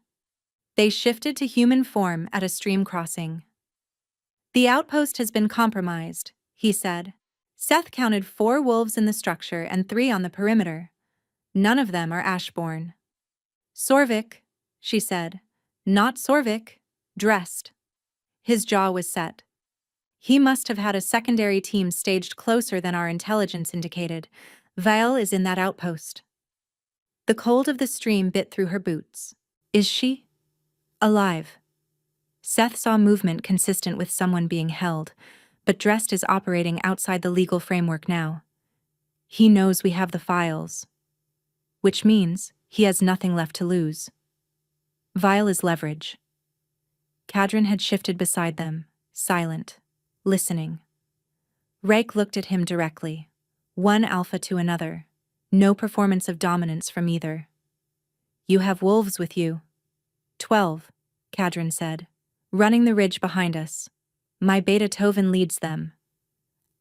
They shifted to human form at a stream crossing. The outpost has been compromised, he said. Seth counted 4 wolves in the structure and 3 on the perimeter. None of them are Ashbourne. Sorvik, she said. Not Sorvik, dressed. His jaw was set. He must have had a secondary team staged closer than our intelligence indicated. Vail is in that outpost. The cold of the stream bit through her boots. Is she? Alive. Seth saw movement consistent with someone being held, but dressed as operating outside the legal framework now. He knows we have the files. Which means he has nothing left to lose. Vile is leverage. Kadrin had shifted beside them, silent, listening. Reich looked at him directly, one alpha to another, no performance of dominance from either. You have wolves with you. 12, Kadrin said, running the ridge behind us. My beta Tovin leads them.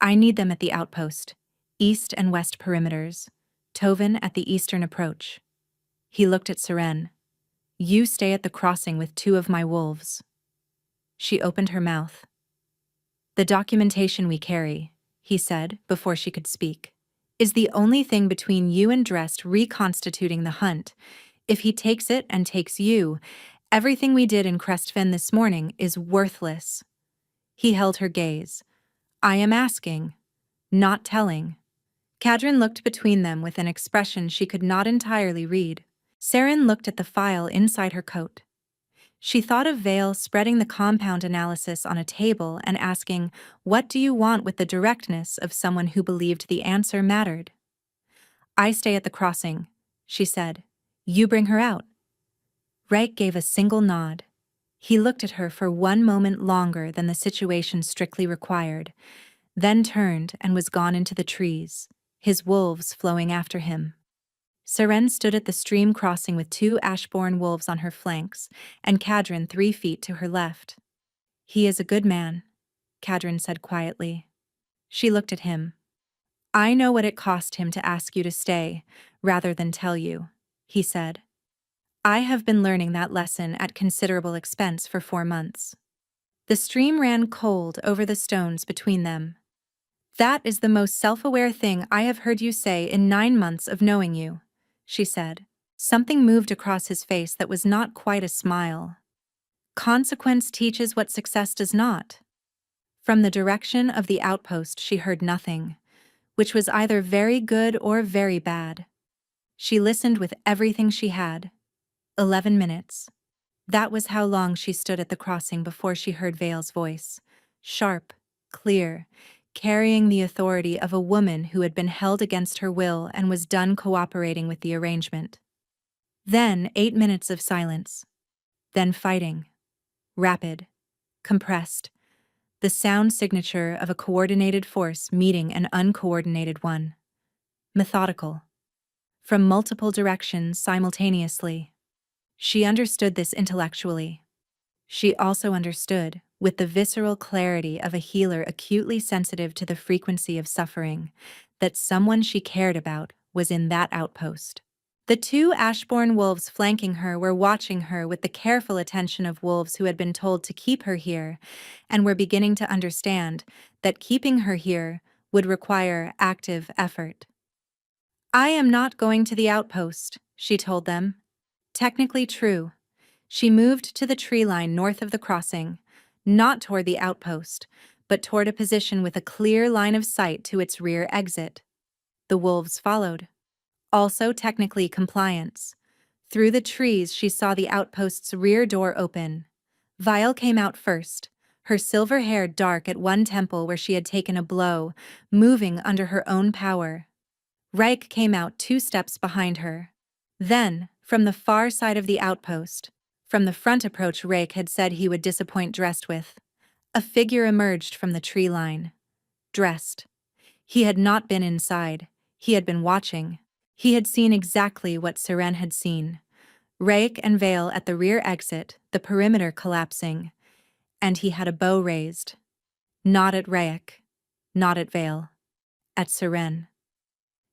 I need them at the outpost, east and west perimeters. Tovin at the eastern approach. He looked at Seren. You stay at the crossing with 2 of my wolves. She opened her mouth. The documentation we carry, he said before she could speak, is the only thing between you and Drest reconstituting the hunt. If he takes it and takes you, everything we did in Crestfen this morning is worthless. He held her gaze. I am asking, not telling. Kadrin looked between them with an expression she could not entirely read. Saren looked at the file inside her coat. She thought of Vale spreading the compound analysis on a table and asking, "What do you want?" with the directness of someone who believed the answer mattered. I stay at the crossing, she said. You bring her out. Reich gave a single nod. He looked at her for one moment longer than the situation strictly required, then turned and was gone into the trees, his wolves flowing after him. Seren stood at the stream crossing with 2 Ashbourne wolves on her flanks, and Kadrin 3 feet to her left. He is a good man, Kadrin said quietly. She looked at him. I know what it cost him to ask you to stay, rather than tell you, he said. I have been learning that lesson at considerable expense for 4 months. The stream ran cold over the stones between them. That is the most self-aware thing I have heard you say in 9 months of knowing you, she said. Something moved across his face that was not quite a smile. Consequence teaches what success does not. From the direction of the outpost she heard nothing, which was either very good or very bad. She listened with everything she had. 11 minutes. That was how long she stood at the crossing before she heard Vale's voice. Sharp, clear, carrying the authority of a woman who had been held against her will and was done cooperating with the arrangement. Then 8 minutes of silence. Then fighting. Rapid. Compressed. The sound signature of a coordinated force meeting an uncoordinated one. Methodical. From multiple directions simultaneously. She understood this intellectually. She also understood, with the visceral clarity of a healer acutely sensitive to the frequency of suffering, that someone she cared about was in that outpost. The 2 Ashbourne wolves flanking her were watching her with the careful attention of wolves who had been told to keep her here, and were beginning to understand that keeping her here would require active effort. I am not going to the outpost, she told them. Technically true. She moved to the tree line north of the crossing, not toward the outpost, but toward a position with a clear line of sight to its rear exit. The wolves followed. Also technically compliance. Through the trees she saw the outpost's rear door open. Vile came out first, her silver hair dark at one temple where she had taken a blow, moving under her own power. Reich came out 2 steps behind her. Then, from the far side of the outpost, from the front approach Reich had said he would disappoint Drest with, a figure emerged from the tree line. Dressed. He had not been inside. He had been watching. He had seen exactly what Seren had seen. Reich and Vale at the rear exit, the perimeter collapsing. And he had a bow raised. Not at Reich. Not at Vale. At Seren.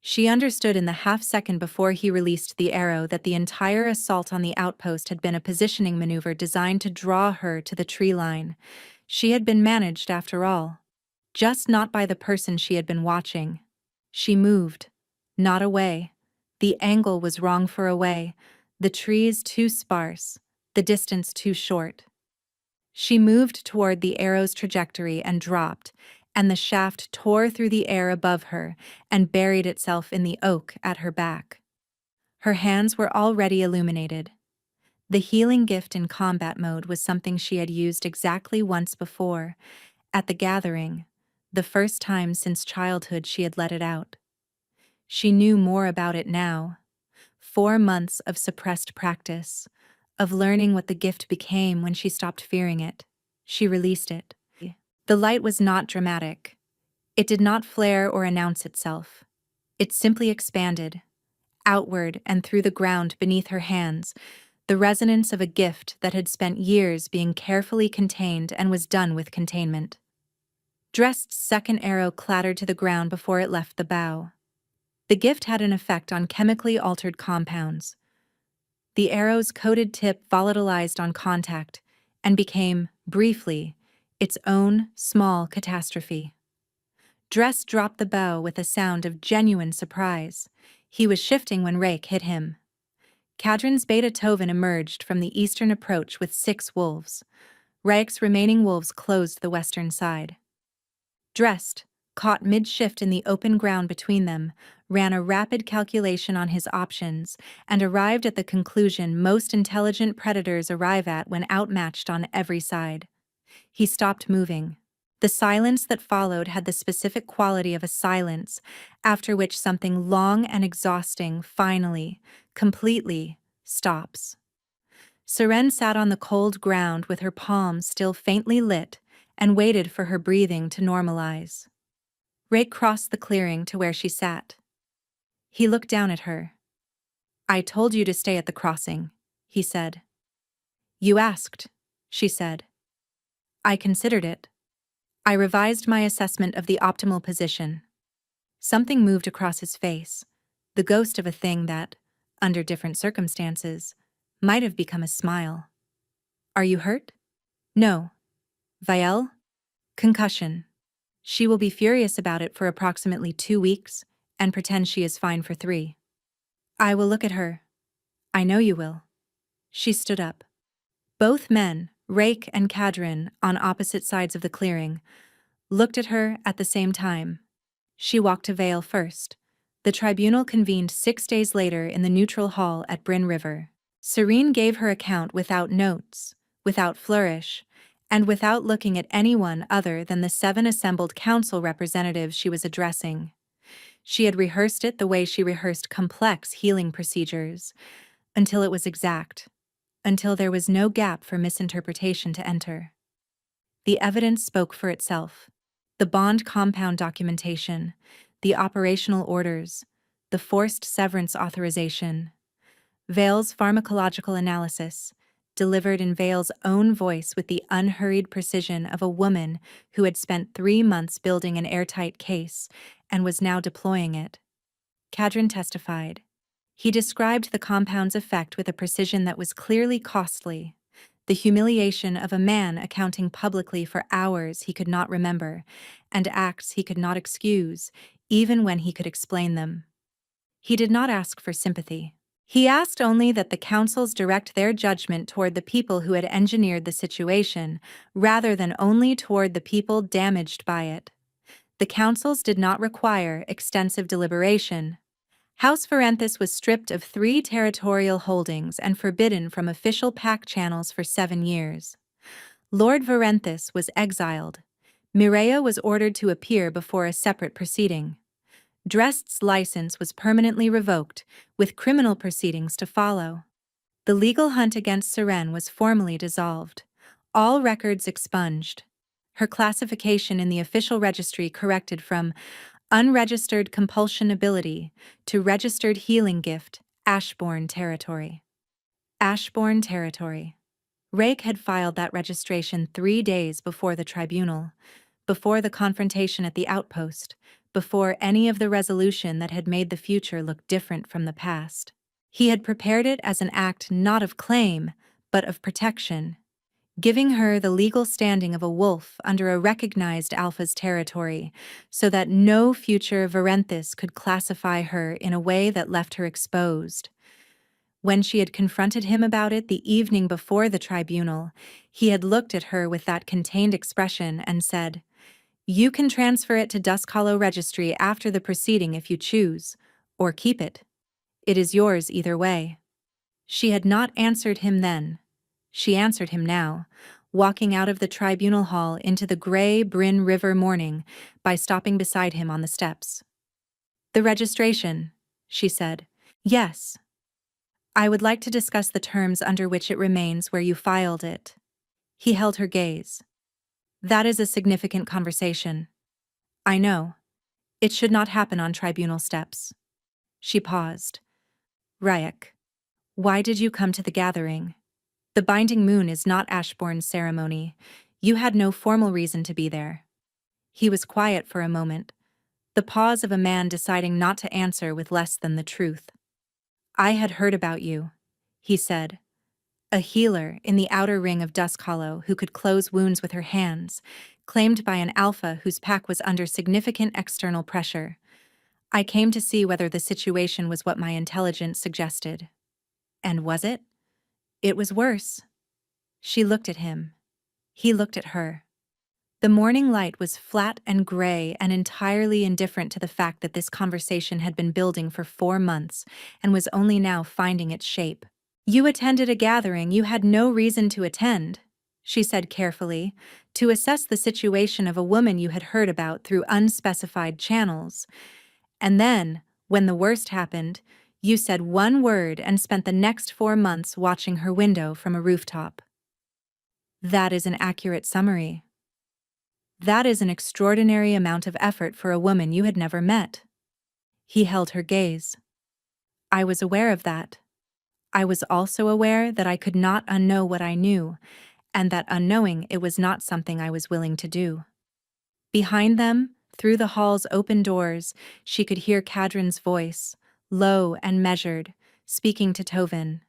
She understood in the half-second before he released the arrow that the entire assault on the outpost had been a positioning maneuver designed to draw her to the tree line. She had been managed after all. Just not by the person she had been watching. She moved. Not away. The angle was wrong for away, the trees too sparse, the distance too short. She moved toward the arrow's trajectory and dropped, and the shaft tore through the air above her and buried itself in the oak at her back. Her hands were already illuminated. The healing gift in combat mode was something she had used exactly once before, at the gathering, the first time since childhood she had let it out. She knew more about it now. 4 months of suppressed practice, of learning what the gift became when she stopped fearing it. She released it. The light was not dramatic. It did not flare or announce itself. It simply expanded, outward and through the ground beneath her hands, the resonance of a gift that had spent years being carefully contained and was done with containment. Drest's second arrow clattered to the ground before it left the bow. The gift had an effect on chemically altered compounds. The arrow's coated tip volatilized on contact and became, briefly, its own small catastrophe. Dress dropped the bow with a sound of genuine surprise. He was shifting when Rake hit him. Kadrin's Beta Tovin emerged from the eastern approach with 6 wolves. Rake's remaining wolves closed the western side. Dressed, caught mid-shift in the open ground between them, ran a rapid calculation on his options, and arrived at the conclusion most intelligent predators arrive at when outmatched on every side. He stopped moving. The silence that followed had the specific quality of a silence, after which something long and exhausting finally, completely, stops. Seren sat on the cold ground with her palms still faintly lit and waited for her breathing to normalize. Rake crossed the clearing to where she sat. He looked down at her. "I told you to stay at the crossing," he said. "You asked," she said. "I considered it. I revised my assessment of the optimal position." Something moved across his face, the ghost of a thing that, under different circumstances, might have become a smile. "Are you hurt?" "No." "Vielle?" "Concussion. She will be furious about it for approximately 2 weeks and pretend she is fine for 3. I will look at her. I know you will." She stood up. Both men, Rake and Kadrin, on opposite sides of the clearing, looked at her at the same time. She walked to Vale first. The tribunal convened 6 days later in the neutral hall at Bryn River. Serene gave her account without notes, without flourish, and without looking at anyone other than the 7 assembled council representatives she was addressing. She had rehearsed it the way she rehearsed complex healing procedures, until it was exact, until there was no gap for misinterpretation to enter. The evidence spoke for itself. The bond compound documentation, the operational orders, the forced severance authorization. Vale's pharmacological analysis, delivered in Vale's own voice with the unhurried precision of a woman who had spent 3 months building an airtight case and was now deploying it. Kadrin testified. He described the compound's effect with a precision that was clearly costly. The humiliation of a man accounting publicly for hours he could not remember, and acts he could not excuse, even when he could explain them. He did not ask for sympathy. He asked only that the councils direct their judgment toward the people who had engineered the situation, rather than only toward the people damaged by it. The councils did not require extensive deliberation. House Varenthis was stripped of 3 territorial holdings and forbidden from official pack channels for 7 years. Lord Varenthis was exiled. Mireia was ordered to appear before a separate proceeding. Drest's license was permanently revoked, with criminal proceedings to follow. The legal hunt against Seren was formally dissolved. All records expunged. Her classification in the official registry corrected from unregistered compulsion ability to registered healing gift, Ashbourne territory. Ashbourne territory. Rake had filed that registration 3 days before the tribunal, before the confrontation at the outpost, before any of the resolution that had made the future look different from the past. He had prepared it as an act not of claim, but of protection, giving her the legal standing of a wolf under a recognized alpha's territory, so that no future Varenthis could classify her in a way that left her exposed. When she had confronted him about it the evening before the tribunal, he had looked at her with that contained expression and said, "You can transfer it to Dusk Hollow Registry after the proceeding if you choose, or keep it. It is yours either way." She had not answered him then. She answered him now, walking out of the tribunal hall into the gray Bryn River morning by stopping beside him on the steps. "The registration," she said. "Yes. I would like to discuss the terms under which it remains where you filed it." He held her gaze. "That is a significant conversation." "I know. It should not happen on tribunal steps." She paused. "Ryak, why did you come to the gathering? The binding moon is not Ashbourne's ceremony. You had no formal reason to be there." He was quiet for a moment, the pause of a man deciding not to answer with less than the truth. "I had heard about you," he said. A healer in the outer ring of Dusk Hollow who could close wounds with her hands, claimed by an alpha whose pack was under significant external pressure. I came to see whether the situation was what my intelligence suggested. And was it? It was worse. She looked at him. He looked at her. The morning light was flat and gray and entirely indifferent to the fact that this conversation had been building for 4 months and was only now finding its shape. You attended a gathering you had no reason to attend, she said carefully, to assess the situation of a woman you had heard about through unspecified channels. And then, when the worst happened, you said one word and spent the next 4 months watching her window from a rooftop. That is an accurate summary. That is an extraordinary amount of effort for a woman you had never met. He held her gaze. I was aware of that. I was also aware that I could not unknow what I knew, and that unknowing it was not something I was willing to do. Behind them, through the hall's open doors, she could hear Kadrin's voice, low and measured, speaking to Tovin.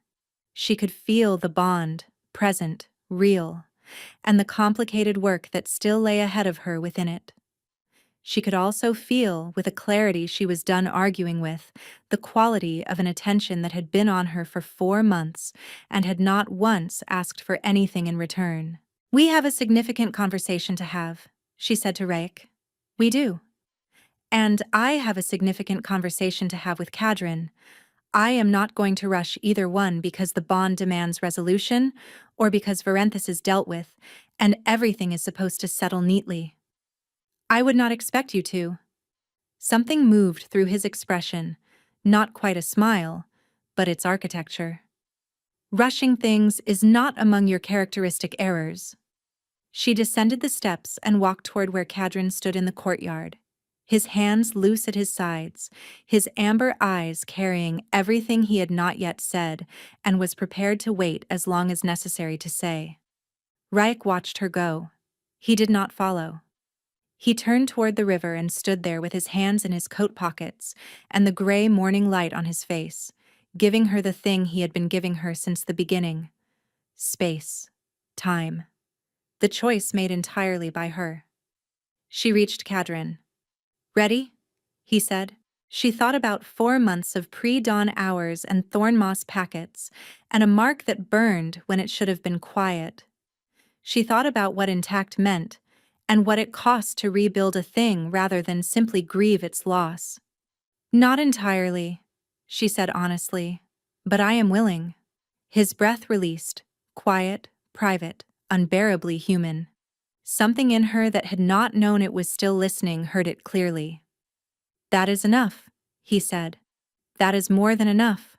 She could feel the bond, present, real, and the complicated work that still lay ahead of her within it. She could also feel, with a clarity she was done arguing with, the quality of an attention that had been on her for 4 months and had not once asked for anything in return. We have a significant conversation to have, she said to Raik. We do. And I have a significant conversation to have with Kadrin. I am not going to rush either one because the bond demands resolution or because Varenthus is dealt with, and everything is supposed to settle neatly. I would not expect you to. Something moved through his expression, not quite a smile, but its architecture. Rushing things is not among your characteristic errors. She descended the steps and walked toward where Kadrin stood in the courtyard, his hands loose at his sides, his amber eyes carrying everything he had not yet said and was prepared to wait as long as necessary to say. Raik watched her go. He did not follow. He turned toward the river and stood there with his hands in his coat pockets and the gray morning light on his face, giving her the thing he had been giving her since the beginning: space, time. The choice made entirely by her. She reached Kadrin. Ready? He said. She thought about 4 months of pre-dawn hours and thorn moss packets, and a mark that burned when it should have been quiet. She thought about what intact meant, and what it cost to rebuild a thing rather than simply grieve its loss. Not entirely, she said honestly, but I am willing. His breath released, quiet, private, unbearably human. Something in her that had not known it was still listening heard it clearly. That is enough, he said. That is more than enough.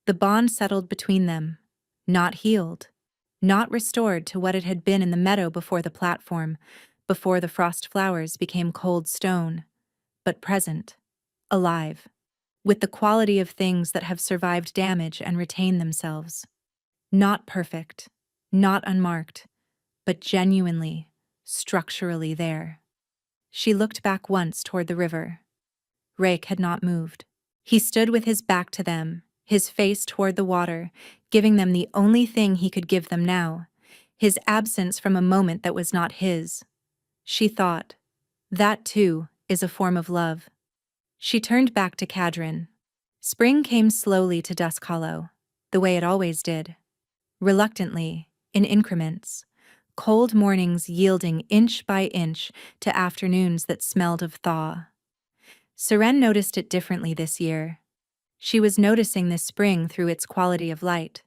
The bond settled between them, not healed, not restored to what it had been in the meadow before the platform, before the frost flowers became cold stone, but present, alive, with the quality of things that have survived damage and retain themselves. Not perfect, not unmarked, but genuinely, structurally there. She looked back once toward the river. Raik had not moved. He stood with his back to them, his face toward the water, giving them the only thing he could give them now, his absence from a moment that was not his. She thought, that too is a form of love. She turned back to Kadrin. Spring came slowly to Dusk Hollow, the way it always did. Reluctantly, in increments, cold mornings yielding inch by inch to afternoons that smelled of thaw. Seren noticed it differently this year. She was noticing this spring through its quality of light,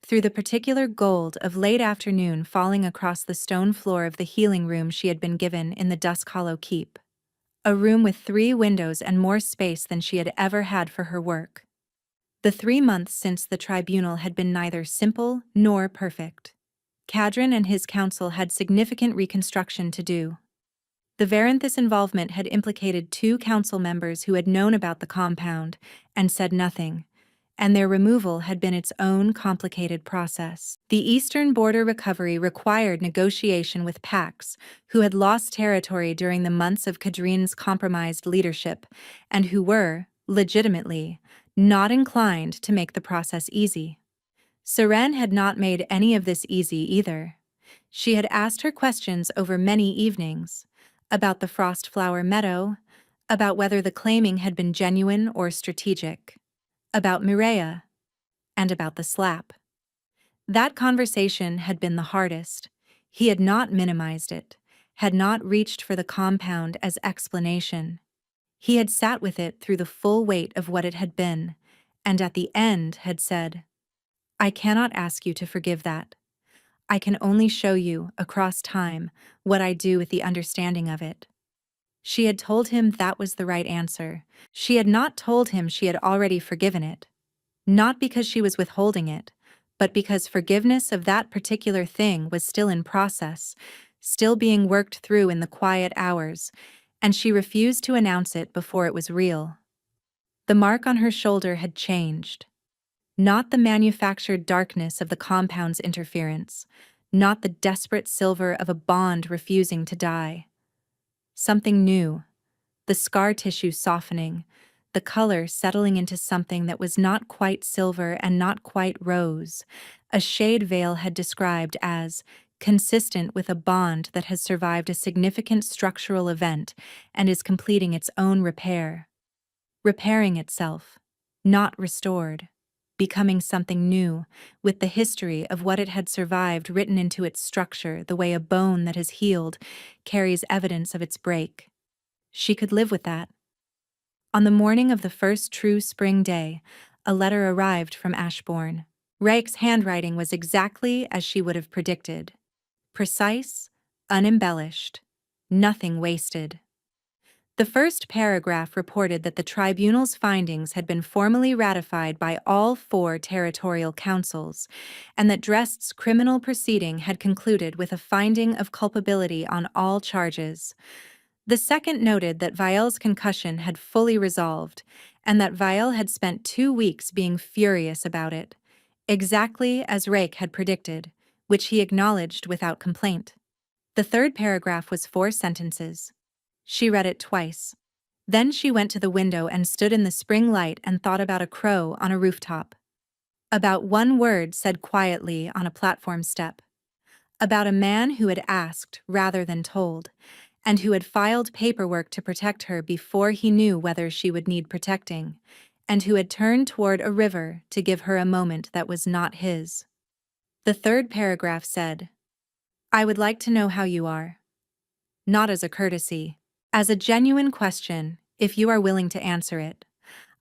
through the particular gold of late afternoon falling across the stone floor of the healing room she had been given in the Dusk Hollow Keep. A room with 3 windows and more space than she had ever had for her work. The 3 months since the tribunal had been neither simple nor perfect. Kadrin and his council had significant reconstruction to do. The Varenthus involvement had implicated 2 council members who had known about the compound and said nothing, and their removal had been its own complicated process. The eastern border recovery required negotiation with Pax, who had lost territory during the months of Kadrin's compromised leadership, and who were, legitimately, not inclined to make the process easy. Seren had not made any of this easy either. She had asked her questions over many evenings, about the Frostflower Meadow, about whether the claiming had been genuine or strategic, about Mireia, and about the slap. That conversation had been the hardest. He had not minimized it, had not reached for the compound as explanation. He had sat with it through the full weight of what it had been, and at the end had said, "I cannot ask you to forgive that. I can only show you, across time, what I do with the understanding of it." She had told him that was the right answer. She had not told him she had already forgiven it. Not because she was withholding it, but because forgiveness of that particular thing was still in process, still being worked through in the quiet hours, and she refused to announce it before it was real. The mark on her shoulder had changed. Not the manufactured darkness of the compound's interference, not the desperate silver of a bond refusing to die. Something new, the scar tissue softening, the color settling into something that was not quite silver and not quite rose, a shade Vale had described as consistent with a bond that has survived a significant structural event and is completing its own repair. Repairing itself, not restored, becoming something new, with the history of what it had survived written into its structure the way a bone that has healed carries evidence of its break. She could live with that. On the morning of the first true spring day, a letter arrived from Ashbourne. Rake's handwriting was exactly as she would have predicted. Precise, unembellished, nothing wasted. The first paragraph reported that the tribunal's findings had been formally ratified by all 4 territorial councils, and that Drest's criminal proceeding had concluded with a finding of culpability on all charges. The second noted that Vial's concussion had fully resolved, and that Vial had spent 2 weeks being furious about it, exactly as Rake had predicted, which he acknowledged without complaint. The third paragraph was 4 sentences. She read it twice. Then she went to the window and stood in the spring light and thought about a crow on a rooftop. About one word said quietly on a platform step. About a man who had asked rather than told, and who had filed paperwork to protect her before he knew whether she would need protecting, and who had turned toward a river to give her a moment that was not his. The third paragraph said, "I would like to know how you are." Not as a courtesy, as a genuine question, if you are willing to answer it.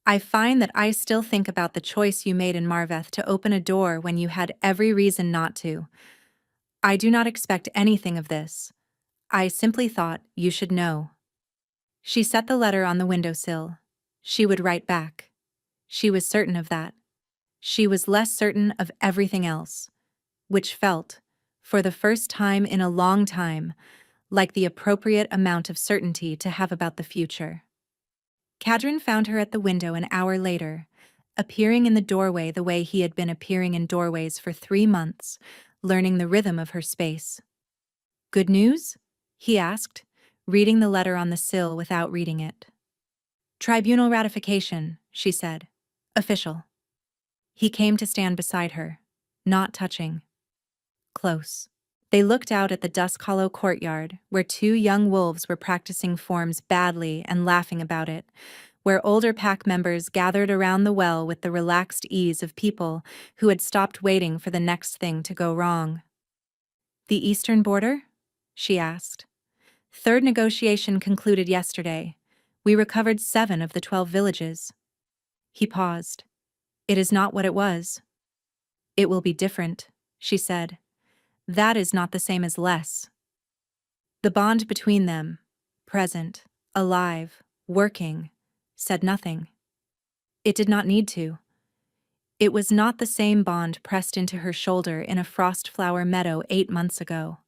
I find that I still think about the choice you made in Marveth to open a door when you had every reason not to. I do not expect anything of this. I simply thought you should know. She set the letter on the windowsill. She would write back. She was certain of that. She was less certain of everything else, which felt, for the first time in a long time, like the appropriate amount of certainty to have about the future. Kadrin found her at the window an hour later, appearing in the doorway the way he had been appearing in doorways for 3 months, learning the rhythm of her space. "Good news?" he asked, reading the letter on the sill without reading it. "Tribunal ratification," she said. "Official." He came to stand beside her, not touching. Close. They looked out at the dusk-hollow courtyard, where 2 young wolves were practicing forms badly and laughing about it, where older pack members gathered around the well with the relaxed ease of people who had stopped waiting for the next thing to go wrong. "The eastern border?" she asked. "Third negotiation concluded yesterday. We recovered 7 of the 12 villages." He paused. "It is not what it was." "It will be different," she said. "That is not the same as less." The bond between them, present, alive, working, said nothing. It did not need to. It was not the same bond pressed into her shoulder in a Frostflower Meadow 8 months ago.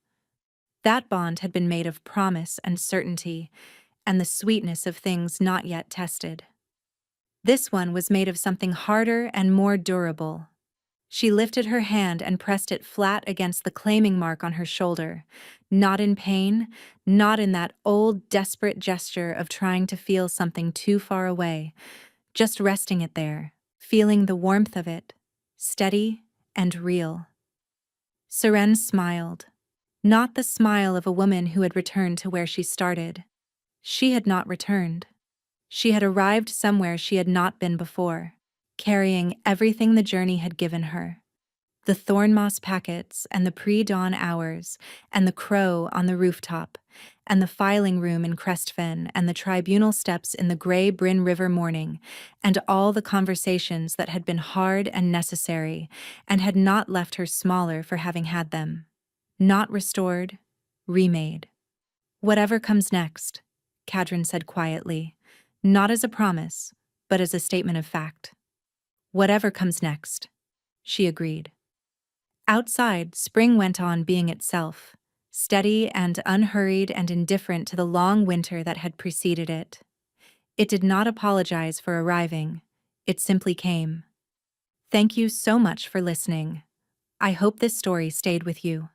That bond had been made of promise and certainty, and the sweetness of things not yet tested. This one was made of something harder and more durable. She lifted her hand and pressed it flat against the claiming mark on her shoulder, not in pain, not in that old desperate gesture of trying to feel something too far away, just resting it there, feeling the warmth of it, steady and real. Seren smiled. Not the smile of a woman who had returned to where she started. She had not returned. She had arrived somewhere she had not been before, carrying everything the journey had given her. The thorn moss packets, and the pre-dawn hours, and the crow on the rooftop, and the filing room in Crestfen, and the tribunal steps in the gray Bryn River morning, and all the conversations that had been hard and necessary, and had not left her smaller for having had them. Not restored, remade. Whatever comes next, Kadrin said quietly, not as a promise, but as a statement of fact. Whatever comes next, she agreed. Outside, spring went on being itself, steady and unhurried and indifferent to the long winter that had preceded it. It did not apologize for arriving, it simply came. Thank you so much for listening. I hope this story stayed with you.